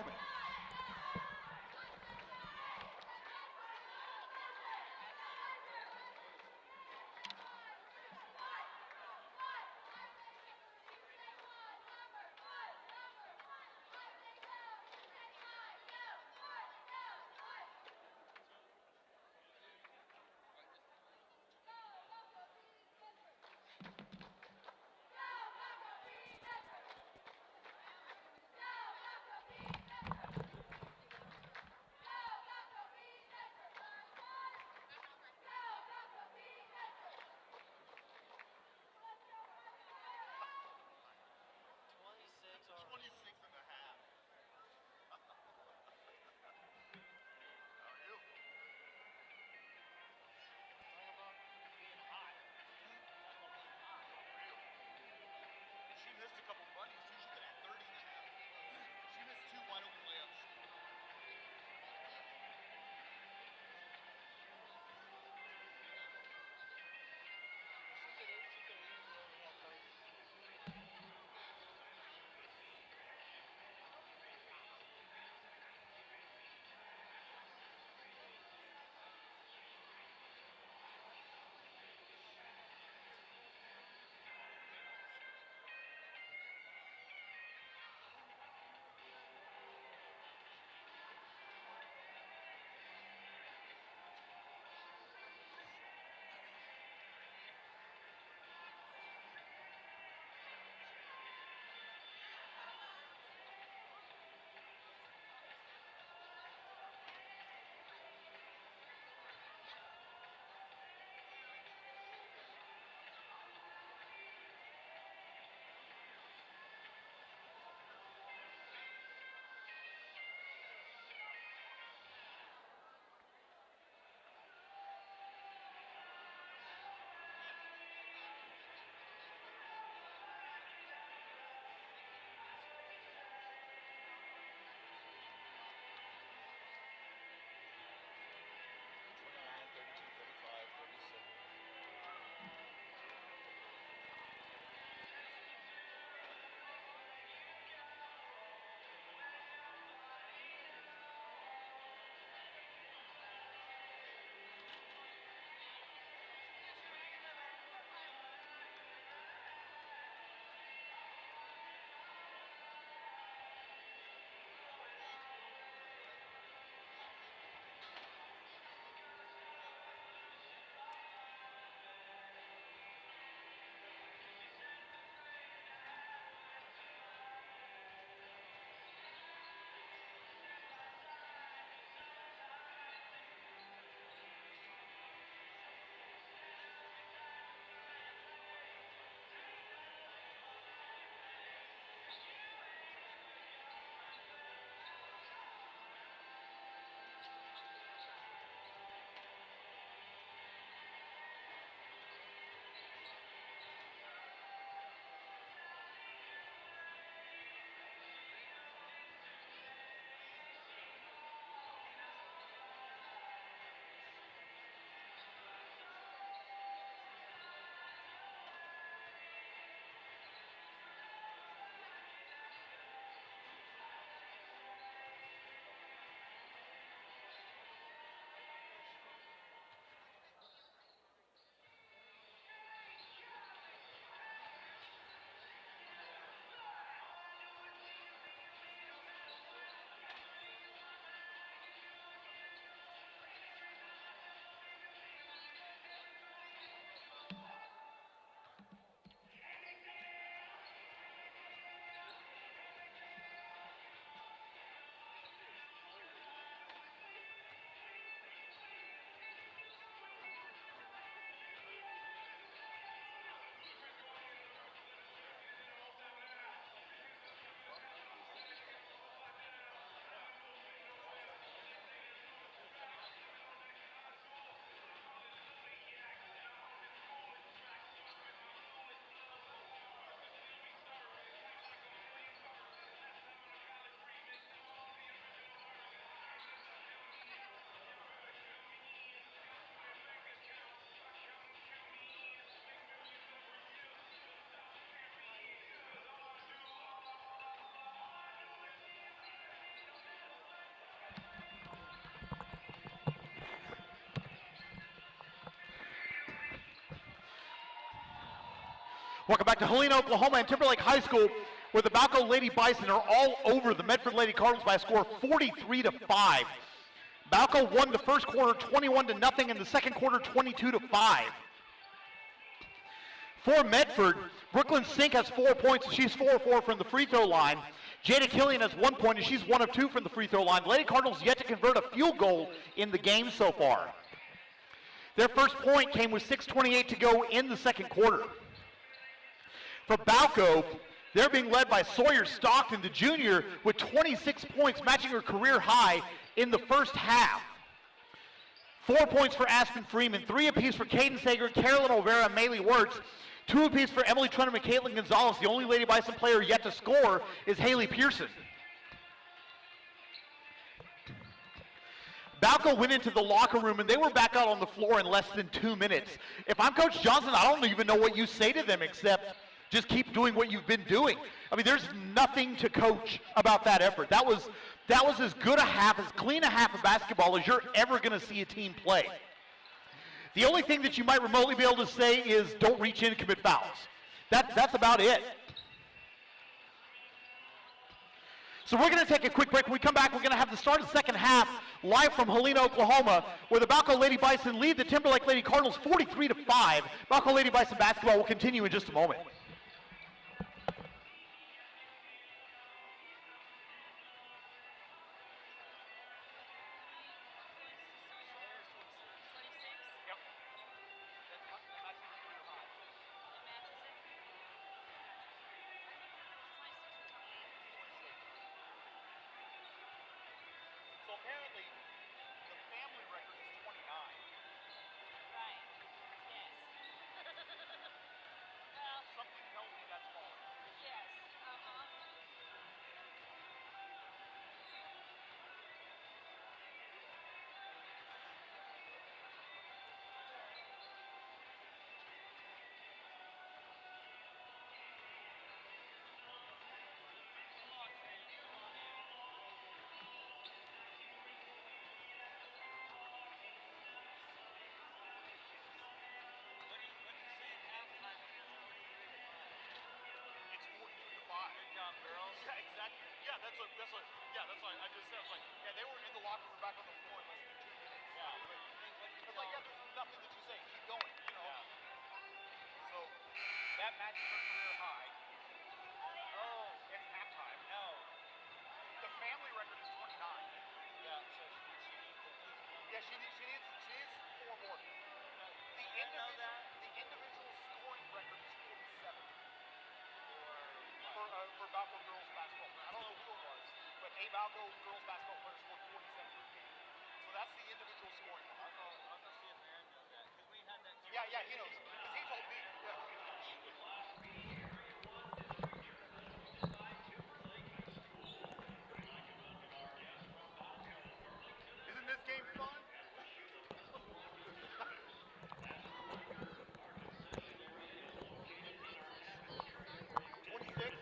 Welcome back to Helena, Oklahoma, and Timberlake High School, where the Balko Lady Bison are all over the Medford Lady Cardinals by a score of 43-5. Balko won the first quarter 21-0, and the second quarter 22-5. For Medford, Brooklyn Sink has 4 points, and she's 4-4 from the free throw line. Jada Killian has 1 point, and she's 1 of 2 from the free throw line. The Lady Cardinals yet to convert a field goal in the game so far. Their first point came with 6:28 to go in the second quarter. For Balko, they're being led by Sawyer Stockton, the junior, with 26 points, matching her career high in the first half. 4 points for Aspen Freeman, 3 apiece for Caden Sager, Carolyn O'Vera, and Maylee Wirtz. 2 apiece for Emily Trenum and Caitlin Gonzalez. The only Lady Bison player yet to score is Haley Pearson. Balko went into the locker room, and they were back out on the floor in less than 2 minutes. If I'm Coach Johnson, I don't even know what you say to them except just keep doing what you've been doing. I mean, there's nothing to coach about that effort. That was as good a half, as clean a half of basketball as you're ever going to see a team play. The only thing that you might remotely be able to say is don't reach in and commit fouls. That's about it. So we're going to take a quick break. When we come back, we're going to have the start of the second half live from Helena, Oklahoma, where the Balko Lady Bison lead the Timberlake Lady Cardinals 43-5. Balko Lady Bison basketball will continue in just a moment. Apparently, the family record is 29. Right. Yes. Something tells me that's false. Yes. Yeah, exactly. Yeah, that's what I just said. I was like, yeah, they were in the locker room back on the floor in less than 2 minutes. Yeah. It's like, yeah, there's nothing that you say. Keep going, you know. Yeah. So that matches her career high. Oh, it's halftime. No. The family record is 29. Yeah, so she needs 4 more. The individual scoring record is 47. For Balko girls basketball. I don't know who it was, but a Balko girls basketball player scored 47 per game. So that's the individual scoring. I'll go see if Aaron knows that, because we had that. Yeah, he knows. Because he told me. Isn't this game fun? 26.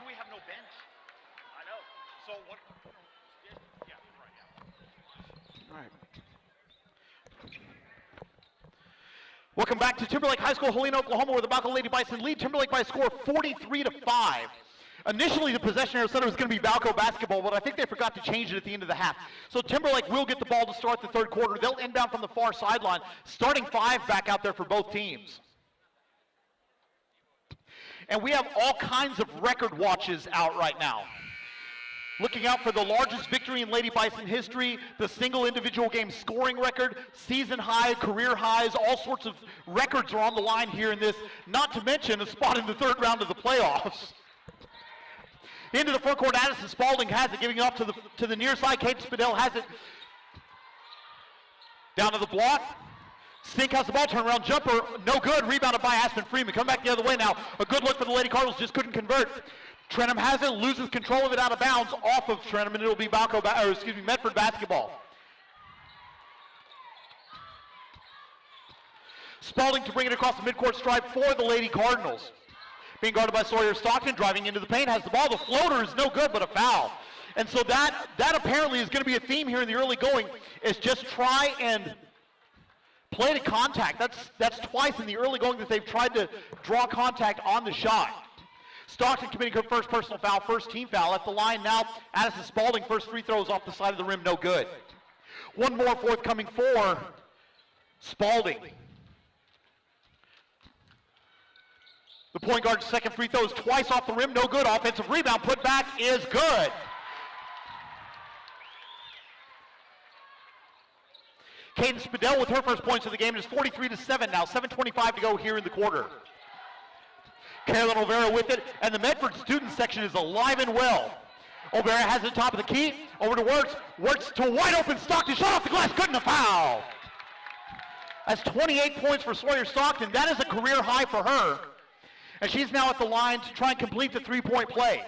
We have no bench. I know. So what? Yeah, right. Yeah. All right. Welcome back to Timberlake High School, Helena, Oklahoma, where the Balko Lady Bison lead Timberlake by a score of 43-5. Initially, the possession arrow said it was going to be Balko basketball, but I think they forgot to change it at the end of the half. So Timberlake will get the ball to start the third quarter. They'll inbound from the far sideline, starting 5 back out there for both teams. And we have all kinds of record watches out right now. Looking out for the largest victory in Lady Bison history, the single individual game scoring record, season high, career highs, all sorts of records are on the line here in this, not to mention a spot in the third round of the playoffs. Into the front court, Addison Spalding has it, giving it off to the near side. Kate Spadell has it down to the block. Stink has the ball, turnaround jumper, no good, rebounded by Aspen Freeman. Come back the other way now. A good look for the Lady Cardinals, just couldn't convert. Trentham has it, loses control of it out of bounds off of Trentham, and it'll be Medford basketball. Spalding to bring it across the midcourt stripe for the Lady Cardinals. Being guarded by Sawyer Stockton, driving into the paint, has the ball. The floater is no good, but a foul. And so that apparently is going to be a theme here in the early going, is just try and play to contact. That's twice in the early going that they've tried to draw contact on the shot. Stockton committing her first personal foul, first team foul. At the line now, Addison Spalding, first free throws off the side of the rim, no good. One more forthcoming for Spalding. The point guard's second free throw is twice off the rim, no good. Offensive rebound, put back is good. Caden Spadell with her first points of the game. It is 43-7 now, 7:25 to go here in the quarter. Carolyn Olvera with it, and the Medford student section is alive and well. Olvera has it top of the key, over to Wirtz. Wirtz to wide open Stockton, shot off the glass, good, and a foul. That's 28 points for Sawyer Stockton. That is a career high for her. And she's now at the line to try and complete the three-point play.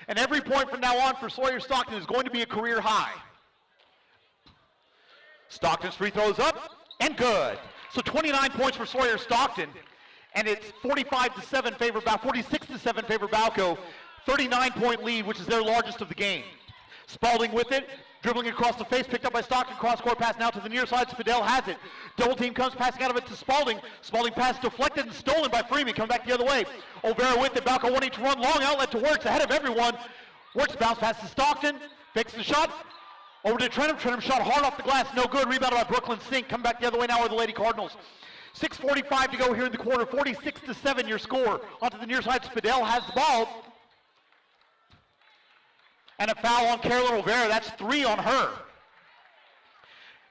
And every point from now on for Sawyer Stockton is going to be a career high. Stockton's free throws up, and good. So 29 points for Sawyer Stockton, and it's 45-7 favor Balko, 46-7 favor Balko, 39-point lead, which is their largest of the game. Spalding with it, dribbling across the face, picked up by Stockton, cross-court pass now to the near side. Spadell has it. Double team comes, passing out of it to Spalding. Spalding pass deflected and stolen by Freeman, coming back the other way. Olvera with it, Balko wanting to run long outlet to Wirtz, ahead of everyone. Wirtz bounce pass to Stockton, fakes the shot. Over to Trentham. Trentham shot hard off the glass, no good. Rebounded by Brooklyn Sink. Come back the other way now are the Lady Cardinals. 6:45 to go here in the quarter. 46-7 your score. Onto the near side. Spadell has the ball. And a foul on Carolyn Olvera. That's 3 on her.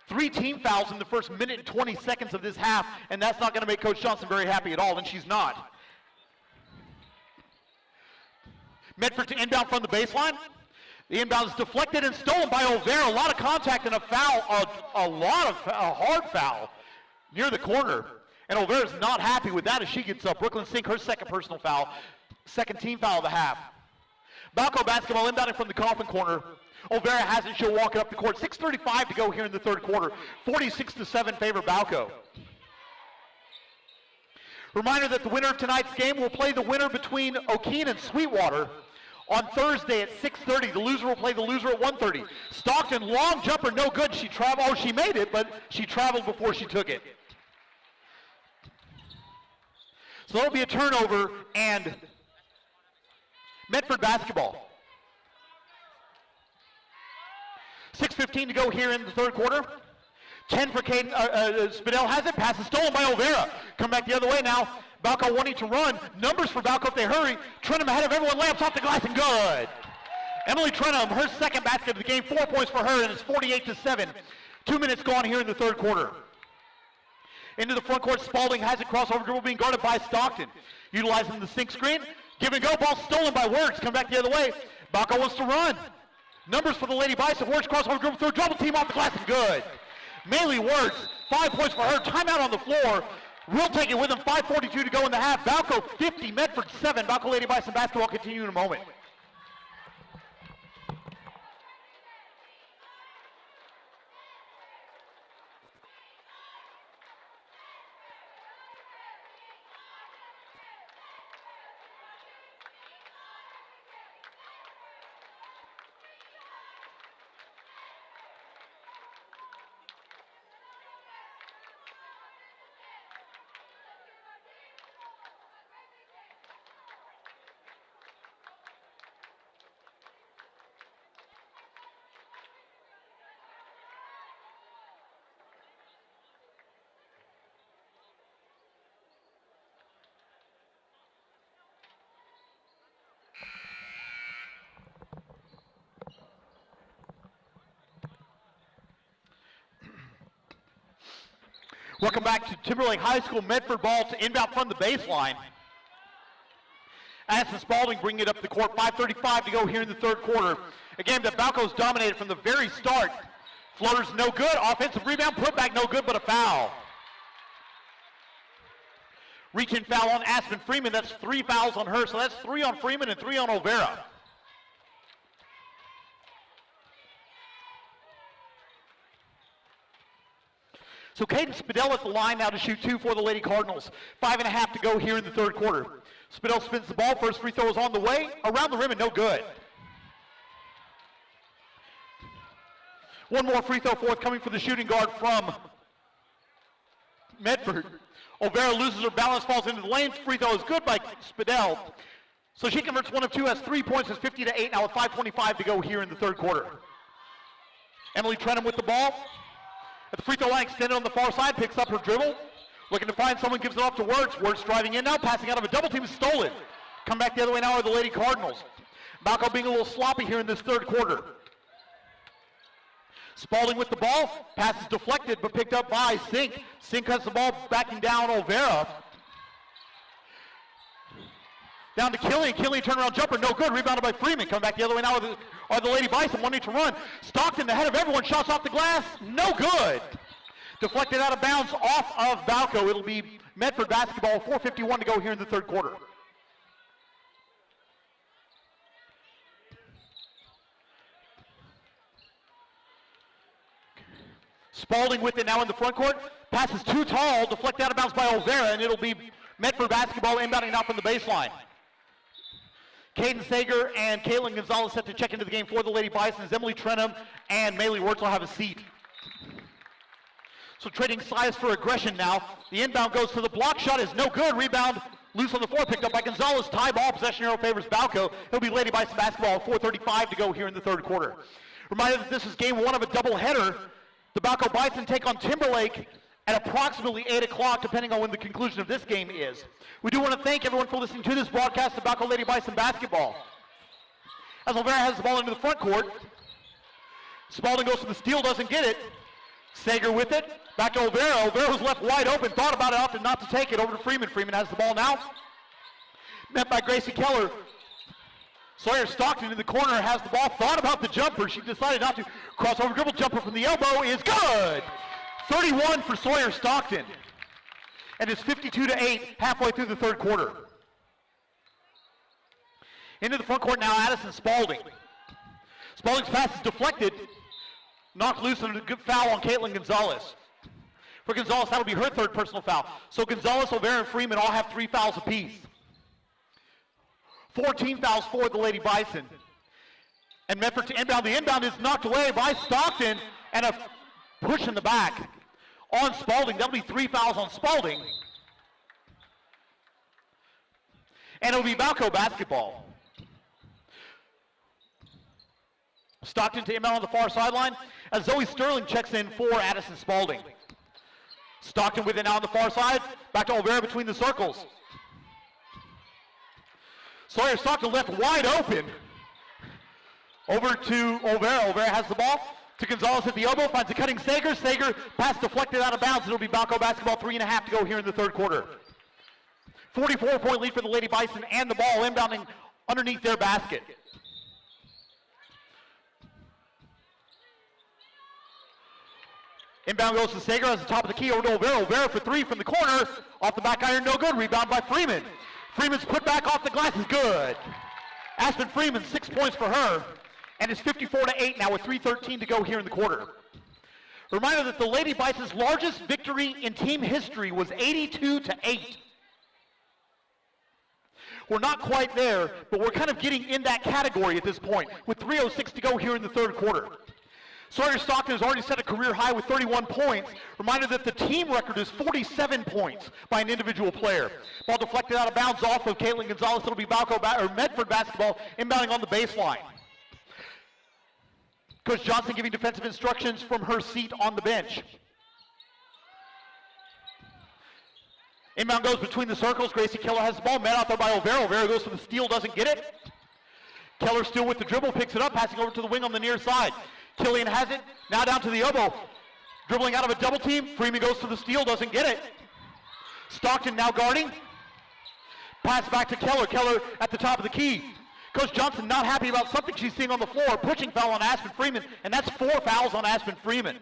3 team fouls in the first minute and 20 seconds of this half, and that's not going to make Coach Johnson very happy at all, and she's not. Medford to inbound from the baseline. The inbound is deflected and stolen by Olvera. A lot of contact and a foul, a hard foul near the corner. And Olvera's not happy with that as she gets up. Brooklyn Sink, her second personal foul, second team foul of the half. Balko basketball inbounding from the Coffin corner. Olvera has it, she'll walk it up the court. 6:35 to go here in the third quarter. 46-7 favor Balko. Reminder that the winner of tonight's game will play the winner between O'Keene and Sweetwater on Thursday at 6:30. The loser will play the loser at 1:30. Stockton, long jumper, no good. She made it, but she traveled before she took it. So that'll be a turnover and Medford basketball. 6:15 to go here in the third quarter. 10 for Caden, Spadell has it, pass is stolen by Olvera. Come back the other way now. Balko wanting to run. Numbers for Balko if they hurry. Trentham ahead of everyone, layups off the glass and good. Emily Trentham, her second basket of the game, 4 points for her, and it's 48-7. 2 minutes gone here in the third quarter. Into the front court, Spalding has it, crossover dribble being guarded by Stockton. Utilizing the sink screen. Give and go, ball stolen by Wirtz. Come back the other way. Balko wants to run. Numbers for the Lady Bison. Wirtz crossover dribble through, double team off the glass and good. Maylee Wirtz, 5 points for her. Timeout on the floor. We'll take it with them. 5:42 to go in the half. Balko 50, Medford 7. Balko Lady Bison basketball continue in a moment. Welcome back to Timberlake High School. Medford ball to inbound from the baseline. Addison Spalding bringing it up the court. 5:35 to go here in the third quarter. A game that Balko's dominated from the very start. Floaters no good. Offensive rebound, put back no good, but a foul. Reach-in foul on Aspen Freeman. That's 3 fouls on her, so that's 3 on Freeman and 3 on Olvera. So Caden Spadell at the line now to shoot 2 for the Lady Cardinals. 5.5 to go here in the third quarter. Spadell spins the ball. First free throw is on the way. Around the rim and no good. One more free throw forthcoming for the shooting guard from Medford. Olvera loses her balance, falls into the lane. Free throw is good by Spadell. So she converts 1 of 2, has 3 points, is 50-8 now with 5:25 to go here in the third quarter. Emily Trenham with the ball. At the free throw line, extended on the far side, picks up her dribble. Looking to find someone, gives it off to Wirtz. Wirtz driving in now, passing out of a double team, stolen. Come back the other way now are the Lady Cardinals. Balko being a little sloppy here in this third quarter. Spalding with the ball, pass is deflected but picked up by Sink. Sink has the ball backing down Olvera. Down to Killian. Killian turnaround jumper, no good. Rebounded by Freeman. Coming back the other way now are the Lady Bison, wanting to run. Stockton ahead of everyone, shots off the glass, no good. Deflected out of bounds off of Balko. It'll be Medford basketball, 4:51 to go here in the third quarter. Spalding with it now in the front court. Pass is too tall, deflected out of bounds by Olvera, and it'll be Medford basketball inbounding out from the baseline. Caden Sager and Caitlin Gonzalez set to check into the game for the Lady Bisons. Emily Trenham and Maylee Wirtz will have a seat. So trading size for aggression now. The inbound goes to the block. Shot is no good. Rebound loose on the floor, picked up by Gonzalez. Tie ball, possession arrow favors Balko. It'll be Lady Bison basketball, 4:35 to go here in the third quarter. Reminder that this is game 1 of a doubleheader. The Balko Bison take on Timberlake at approximately 8 o'clock, depending on when the conclusion of this game is. We do want to thank everyone for listening to this broadcast of Balko Lady Bison basketball. As Olvera has the ball into the front court. Spalding goes for the steal, doesn't get it. Sager with it. Back to Olvera. Olvera was left wide open, thought about it, opted not to take it. Over to Freeman. Freeman has the ball now. Met by Gracie Keller. Sawyer Stockton in the corner has the ball, thought about the jumper. She decided not to. Crossover dribble jumper from the elbow is good. 31 for Sawyer Stockton. And it's 52-8 halfway through the third quarter. Into the front court now, Addison Spalding. Spalding's pass is deflected. Knocked loose and a good foul on Caitlin Gonzalez. For Gonzalez, that'll be her third personal foul. So Gonzalez, Olvera, and Freeman all have 3 fouls apiece. 14 fouls for the Lady Bison. And Medford to inbound. The inbound is knocked away by Stockton, and a push in the back on Spalding. That'll be 3 fouls on Spalding. And it'll be Balko basketball. Stockton to inbound on the far sideline as Zoe Sterling checks in for Addison Spalding. Stockton with it now on the far side. Back to Olvera between the circles. Sawyer Stockton left wide open. Over to Olvera. Olvera has the ball. To Gonzalez at the elbow. Finds a cutting Sager. Sager pass deflected out of bounds. It'll be Balko basketball. 3.5 to go here in the third quarter. 44-point lead for the Lady Bison and the ball inbounding underneath their basket. Inbound goes to Sager as the top of the key over to Olvera. Olvera for 3 from the corner. Off the back iron, no good. Rebound by Freeman. Freeman's put back off the glass is good. Aspen Freeman, 6 points for her. And it's 54-8 now with 3:13 to go here in the quarter. A reminder that the Lady Bison's largest victory in team history was 82-8. We're not quite there, but we're kind of getting in that category at this point with 3:06 to go here in the third quarter. Sawyer Stockton has already set a career high with 31 points. Reminder that the team record is 47 points by an individual player. Ball deflected out of bounds off of Caitlin Gonzalez. It'll be Medford basketball inbounding on the baseline. Coach Johnson giving defensive instructions from her seat on the bench. Inbound goes between the circles. Gracie Keller has the ball. Met out there by Olvera. Olvera goes for the steal, doesn't get it. Keller still with the dribble, picks it up, passing over to the wing on the near side. Killian has it, now down to the elbow. Dribbling out of a double team. Freeman goes to the steal, doesn't get it. Stockton now guarding. Pass back to Keller. Keller at the top of the key. Coach Johnson not happy about something she's seeing on the floor. Pushing foul on Aspen Freeman, and that's 4 fouls on Aspen Freeman.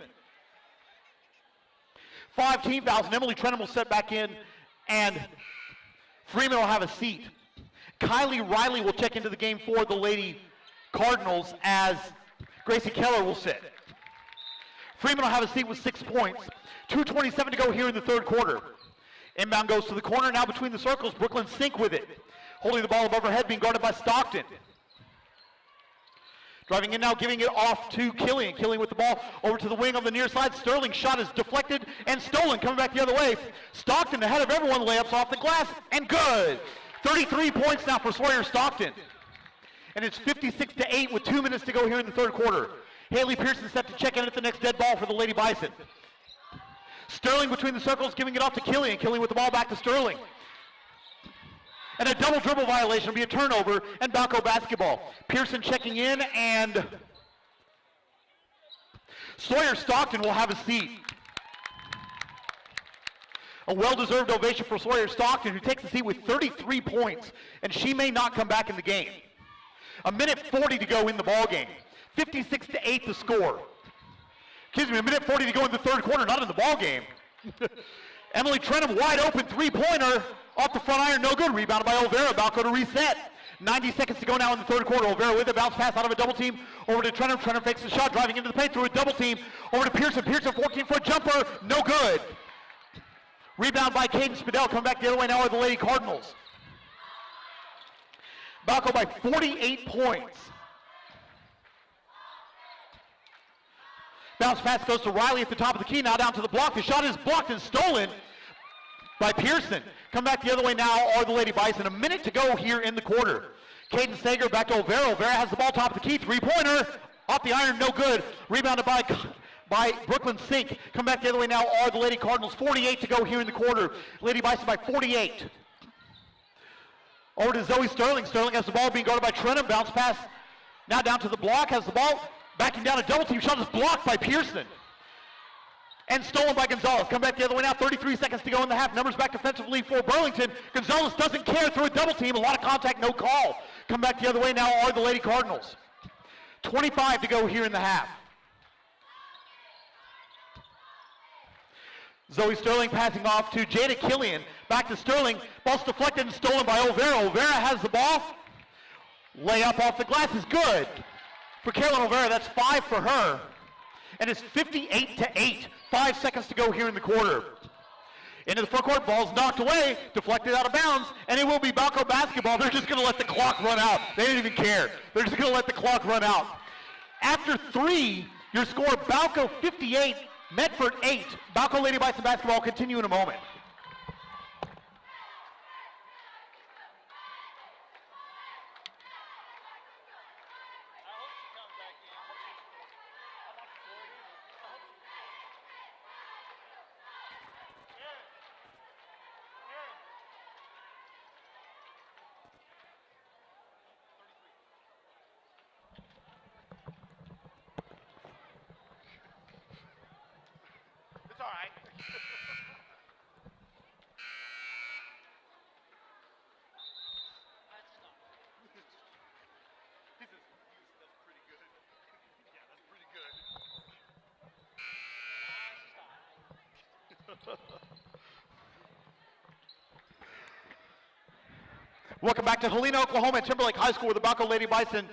5 team fouls, and Emily Trenum will set back in, and Freeman will have a seat. Kylie Riley will check into the game for the Lady Cardinals as Gracie Keller will sit. Freeman will have a seat with 6 points. 2:27 to go here in the third quarter. Inbound goes to the corner, now between the circles. Brooklyn Sink with it. Holding the ball above her head, being guarded by Stockton. Driving in now, giving it off to Killian. Killian with the ball over to the wing on the near side. Sterling's shot is deflected and stolen, coming back the other way. Stockton ahead of everyone, layups off the glass, and good. 33 points now for Sawyer Stockton. And it's 56-8 with 2 minutes to go here in the third quarter. Haley Pearson set to check in at the next dead ball for the Lady Bison. Sterling between the circles, giving it off to Killian. Killian with the ball back to Sterling. And a double dribble violation will be a turnover and Balko basketball. Pearson checking in, and Sawyer Stockton will have a seat. A well-deserved ovation for Sawyer Stockton, who takes a seat with 33 points, and she may not come back in the game. A minute 40 to go in the ball game. 56-8 the score. Excuse me, a minute 40 to go in the third quarter, not in the ball game. Emily Trenum wide open three-pointer off the front iron, no good. Rebounded by Olvera. Balko to reset. 90 seconds to go now in the third quarter. Olvera with a bounce pass out of a double team over to Trenum. Trenum fakes the shot, driving into the paint through a double team over to Pearson. Pearson 14-foot jumper, no good. Rebound by Caden Spadell. Come back the other way now are the Lady Cardinals. Balko by 48 points. Bounce pass goes to Riley at the top of the key, now down to the block. The shot is blocked and stolen by Pearson. Come back the other way now are the Lady Bison. A minute to go here in the quarter. Caden Sager back to Olvera. Olvera has the ball top of the key. Three-pointer off the iron, no good. Rebounded by Brooklyn Sink. Come back the other way now are the Lady Cardinals. 48 to go here in the quarter. Lady Bison by 48. Over to Zoe Sterling. Sterling has the ball being guarded by Trenum. Bounce pass now down to the block. Has the ball. Backing down a double team. Shot is blocked by Pearson. And stolen by Gonzalez. Come back the other way now. 33 seconds to go in the half. Numbers back defensively for Burlington. Gonzalez doesn't care through a double team. A lot of contact, no call. Come back the other way now are the Lady Cardinals. 25 to go here in the half. Zoe Sterling passing off to Jada Killian. Back to Sterling. Ball's deflected and stolen by Olvera. Olvera has the ball. Layup off the glass is good. For Carolyn Olvera, that's 5 for her. And it's 58-8. 5 seconds to go here in the quarter. Into the front court, ball's knocked away, deflected out of bounds, and it will be Balko basketball. They're just going to let the clock run out. They didn't even care. They're just going to let the clock run out. After 3, your score, Balko 58, Medford 8. Balko Lady Bison basketball will continue in a moment. Welcome back to Helena, Oklahoma at Timberlake High School, where the Balko Lady Bison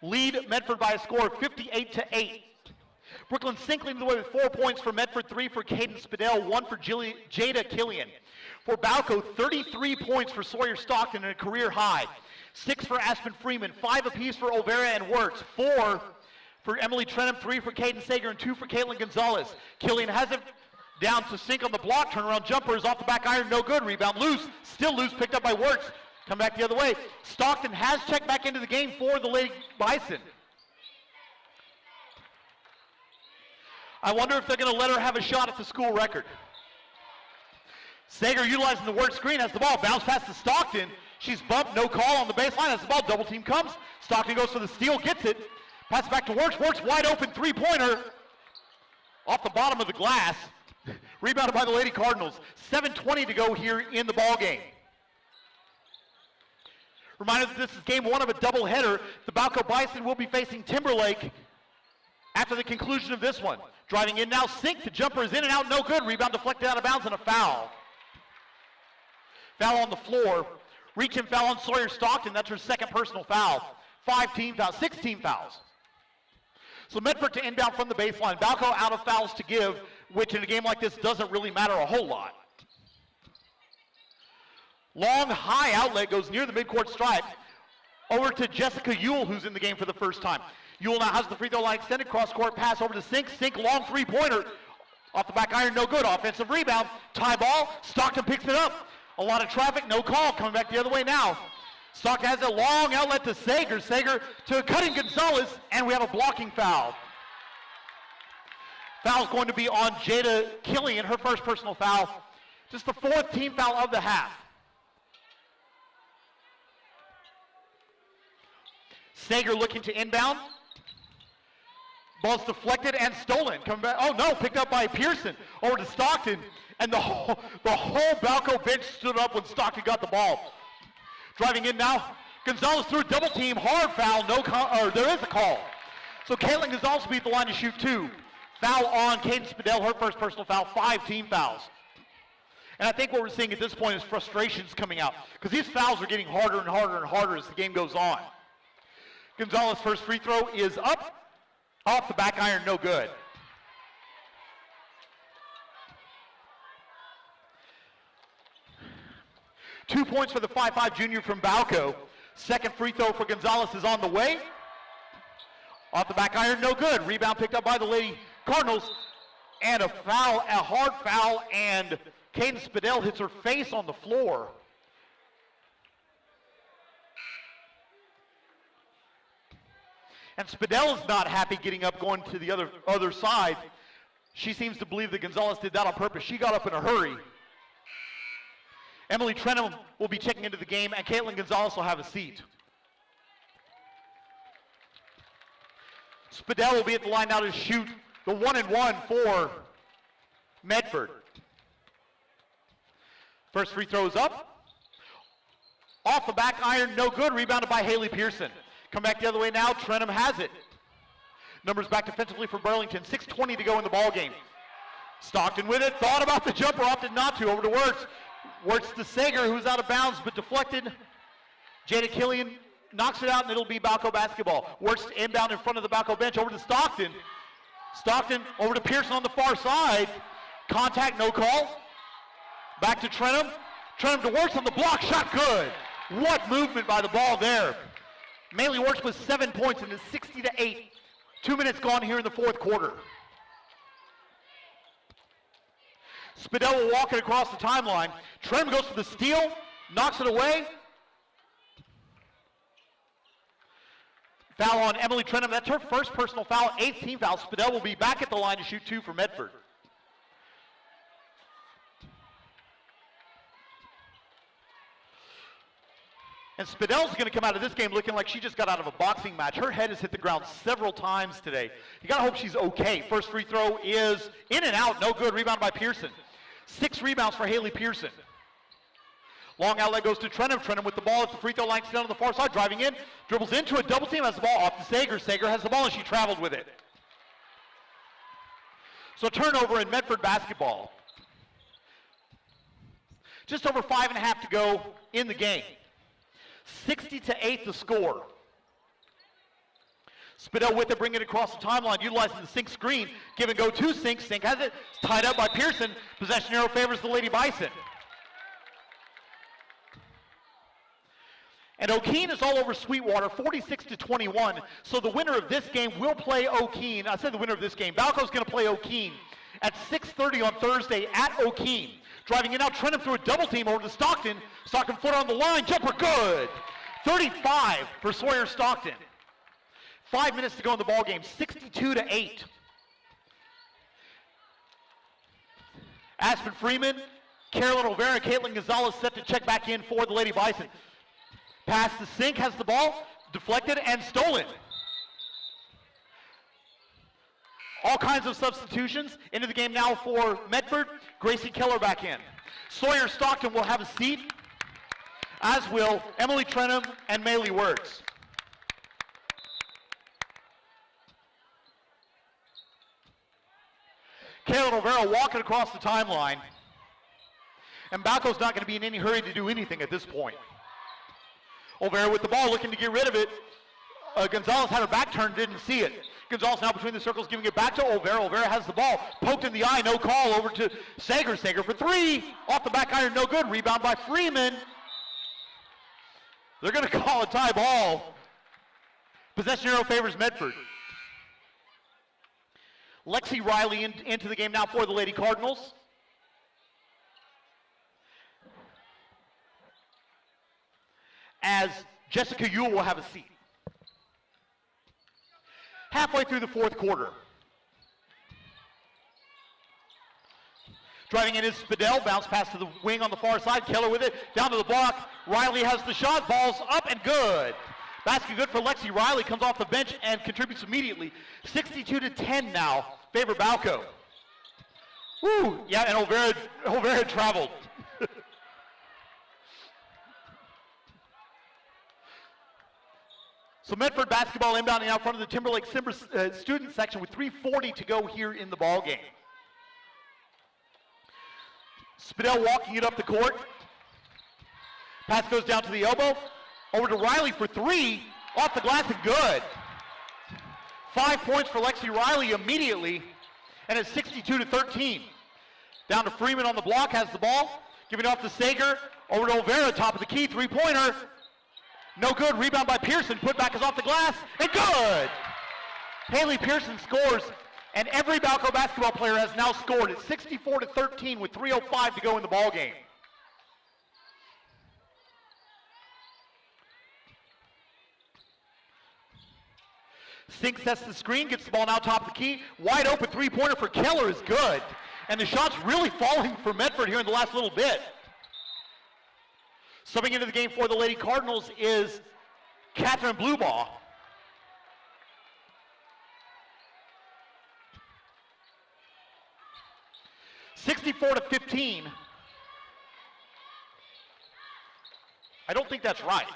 lead Medford by a score of 58-8. Brooklyn Sink leading the way with 4 points for Medford, 3 for Caden Spadell, 1 for Jada Killian. For Balko, 33 points for Sawyer Stockton and a career high. 6 for Aspen Freeman, 5 apiece for Olvera and Wirtz, 4 for Emily Trenum, 3 for Caden Sager, and 2 for Caitlin Gonzalez. Killian has it down to Sink on the block. Turnaround jumper is off the back iron, no good. Rebound loose, still loose, picked up by Wirtz. Come back the other way. Stockton has checked back into the game for the Lady Bison. I wonder if they're going to let her have a shot at the school record. Sager utilizing the Wirtz screen, has the ball, bounce pass to Stockton. She's bumped, no call on the baseline. As the ball, double team comes. Stockton goes for the steal, gets it. Pass back to Wirtz. Wirtz wide open three-pointer. Off the bottom of the glass. Rebounded by the Lady Cardinals. 7:20 to go here in the ball game. Reminder that this is game one of a doubleheader. The Balko Bison will be facing Timberlake after the conclusion of this one. Driving in now, Sink. The jumper is in and out, no good. Rebound deflected out of bounds and a foul. Foul on the floor. Reach and foul on Sawyer Stockton. That's her second personal foul. 6 team fouls. So Medford to inbound from the baseline. Balko out of fouls to give, which in a game like this doesn't really matter a whole lot. Long, high outlet goes near the midcourt stripe. Over to Jessica Ewell, who's in the game for the first time. Ewell now has the free throw line extended. Cross-court pass over to Sink. Sink, long three-pointer. Off the back iron, no good. Offensive rebound. Tie ball. Stockton picks it up. A lot of traffic, no call. Coming back the other way now. Stockton has a long outlet to Sager. Sager to Cutting Gonzalez, and we have a blocking foul. Foul's going to be on Jada Killian, her first personal foul. Just the fourth team foul of the half. Sager looking to inbound. Ball's deflected and stolen. Coming back. Oh no, picked up by Pearson. Over to Stockton. And the whole Balko bench stood up when Stockton got the ball. Driving in now. Gonzalez threw a double team. Hard foul. There is a call. So Caitlin Gonzalez will be at the line to shoot two. Foul on Caden Spadell, her first personal foul. 5 team fouls. And I think what we're seeing at this point is frustrations coming out. Because these fouls are getting harder and harder and harder as the game goes on. Gonzalez' first free throw is up. Off the back iron, no good. Two points for the 5'5 junior from Balko. Second free throw for Gonzalez is on the way. Off the back iron, no good. Rebound picked up by the Lady Cardinals. And a foul, a hard foul, and Caden Spadell hits her face on the floor. And Spadell is not happy getting up, going to the other side. She seems to believe that Gonzalez did that on purpose. She got up in a hurry. Emily Trenholm will be checking into the game, and Caitlin Gonzalez will have a seat. Spadell will be at the line now to shoot the 1-and-1 for Medford. First free throw is up. Off the back iron, no good. Rebounded by Haley Pearson. Come back the other way now. Trenholm has it. Numbers back defensively for Burlington. 6:20 to go in the ball game. Stockton with it. Thought about the jumper. Opted not to. Over to Wirtz. Wirtz to Sager, who's out of bounds but deflected. Jada Killian knocks it out, and it'll be Balko basketball. Wirtz inbound in front of the Balko bench. Over to Stockton. Stockton over to Pearson on the far side. Contact, no call. Back to Trenholm. Trenholm to Wirtz on the block. Shot good. What movement by the ball there. Maley Wirtz with 7 points, and it's 60-8. 2 minutes gone here in the fourth quarter. Spadell will walk it across the timeline. Trenholm goes for the steal, knocks it away. Foul on Emily Trenholm. That's her first personal foul, 8th team foul. Spadell will be back at the line to shoot 2 for Medford. And Spadell's going to come out of this game looking like she just got out of a boxing match. Her head has hit the ground several times today. You got to hope she's okay. First free throw is in and out. No good. Rebound by Pearson. 6 rebounds for Haley Pearson. Long outlet goes to Trenholm. Trenholm with the ball at the free throw line, down on the far side, driving in. Dribbles into a double team, has the ball off to Sager. Sager has the ball, and she traveled with it. So turnover in Medford basketball. Just over 5.5 to go in the game. 60-8 the score. Spadell with it, bringing it across the timeline, utilizing the Sink screen. Give and go to Sink. Sink has it. It's tied up by Pearson. Possession arrow favors the Lady Bison. And O'Keene is all over Sweetwater, 46-21. So the winner of this game will play O'Keene. I said the winner of this game. Balko's going to play O'Keene at 6:30 on Thursday at O'Keene. Driving in now, Trenholm through a double team over to Stockton. Stockton foot on the line, jumper good. 35 for Sawyer Stockton. 5 minutes to go in the ball game, 62-8. Aspen Freeman, Carolyn O'Vera, and Caitlin Gonzalez set to check back in for the Lady Bison. Pass to Sink, has the ball, deflected and stolen. All kinds of substitutions into the game now for Medford. Gracie Keller back in. Sawyer Stockton will have a seat, as will Emily Trenham and Maylee Wertz. Kaylin Olvera walking across the timeline. And Balko's not going to be in any hurry to do anything at this point. Olvera with the ball, looking to get rid of it. Gonzalez had her back turned, didn't see it. Gonzalez now between the circles, giving it back to Olvera. Olvera has the ball, poked in the eye, no call, over to Sager. Sager for three, off the back iron, no good. Rebound by Freeman. They're going to call a tie ball. Possession arrow favors Medford. Lexi Riley into the game now for the Lady Cardinals. As Jessica Ewell will have a seat. Halfway through the fourth quarter. Driving in is Spadell, bounce pass to the wing on the far side. Keller with it, down to the block. Riley has the shot, ball's up and good. Basket good for Lexi Riley, comes off the bench and contributes immediately. 62-10 now, favor Balko. Woo, yeah, and Olvera traveled. So Medford basketball inbounding out front of the Timberlake student section with 3:40 to go here in the ball game. Spadell walking it up the court. Pass goes down to the elbow. Over to Riley for three. Off the glass and good. 5 points for Lexi Riley immediately. And it's 62-13. Down to Freeman on the block, has the ball. Giving it off to Sager. Over to Olvera, top of the key, three-pointer. No good, rebound by Pearson. Put back is off the glass, and good! Haley Pearson scores, and every Balko basketball player has now scored. It's 64-13 with 3:05 to go in the ball game. Sink sets the screen, gets the ball now top of the key. Wide open three-pointer for Keller is good. And the shot's really falling for Medford here in the last little bit. Subbing into the game for the Lady Cardinals is Catherine Bluebaugh. (64-15). I don't think that's right.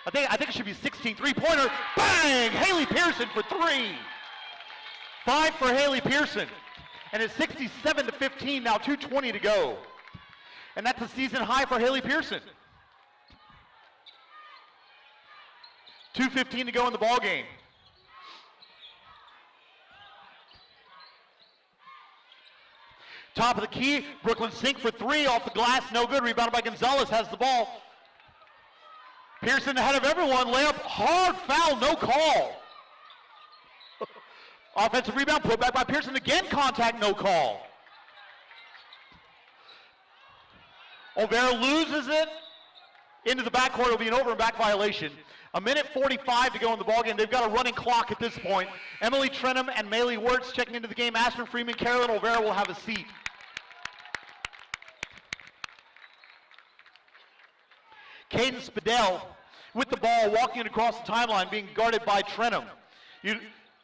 I think it should be 16. Three-pointer, bang! Haley Pearson for three. 5 for Haley Pearson. And it's 67-15 now, 2:20 to go. And that's a season high for Haley Pearson. 2:15 to go in the ball game. Top of the key, Brooklyn Sink for three, off the glass, no good. Rebounded by Gonzalez, has the ball. Pearson ahead of everyone, layup, hard foul, no call. Offensive rebound, put back by Pearson, again contact, no call. Olvera loses it into the backcourt. It'll be an over and back violation. 1:45 to go in the ballgame. They've got a running clock at this point. Emily Trenham and Maylee Wertz checking into the game. Aspen Freeman, Carolyn Olvera will have a seat. Caden Spadell with the ball, walking it across the timeline, being guarded by Trenham.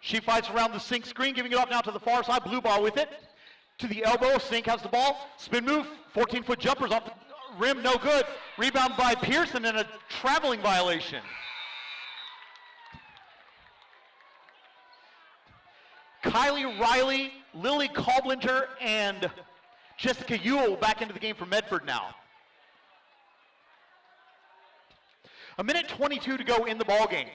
She fights around the Sink screen, giving it up now to the far side. Bluebaugh with it. To the elbow, Sink has the ball. Spin move, 14-foot jumpers off the rim, no good. Rebound by Pearson and a traveling violation. Kylie Riley, Lily Colblinger, and Jessica Ewell back into the game for Medford now. 1:22 to go in the ball game.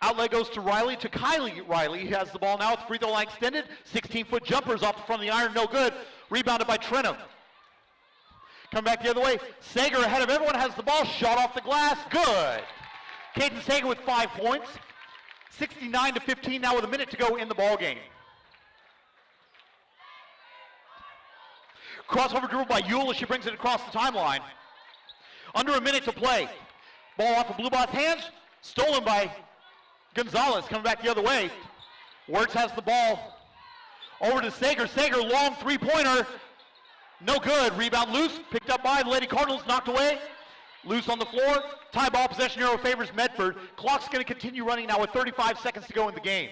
Outlet goes to Riley, to Kylie Riley. He has the ball now with free throw line extended. 16-foot jumpers off the front of the iron, no good. Rebounded by Trenham. Come back the other way. Sager ahead of everyone, has the ball, shot off the glass, good. Caden Sager with 5 points. 69-15 now with a minute to go in the ball game. Crossover dribble by Ewell as she brings it across the timeline. Under a minute to play. Ball off of Bluebaugh's hands, stolen by Gonzalez, coming back the other way. Wertz has the ball. Over to Sager. Sager, long three-pointer. No good. Rebound loose. Picked up by the Lady Cardinals. Knocked away. Loose on the floor. Tie ball. Possession arrow favors Medford. Clock's going to continue running now with 35 seconds to go in the game.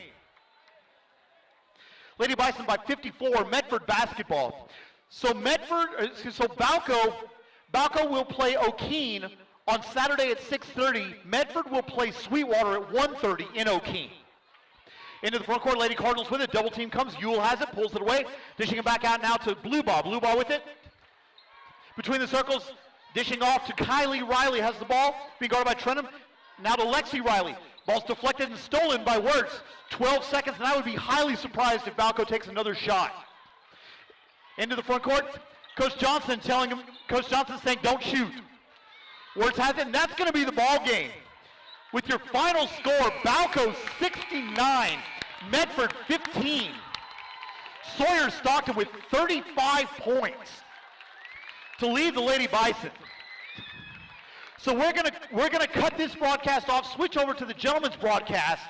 Lady Bison by 54, Medford basketball. So Balko will play O'Keene on Saturday at 6:30. Medford will play Sweetwater at 1:30 in O'Keene. Into the front court, Lady Cardinals with it. Double team comes. Ewell has it, pulls it away. Dishing it back out now to Blue Ball. Blue Ball with it. Between the circles, dishing off to Kylie Riley. Has the ball. Being guarded by Trenum. Now to Lexi Riley. Ball's deflected and stolen by Wirtz. 12 seconds, and I would be highly surprised if Balko takes another shot. Into the front court. Coach Johnson saying, don't shoot. Wirtz has it, and that's going to be the ball game. With your final score, Balko 69, Medford 15. Sawyer Stockton with 35 points to lead the Lady Bison. So we're gonna cut this broadcast off, switch over to the gentlemen's broadcast,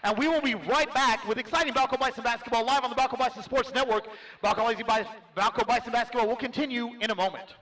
and we will be right back with exciting Balko Bison basketball live on the Balko Bison Sports Network. Balko Bison basketball will continue in a moment.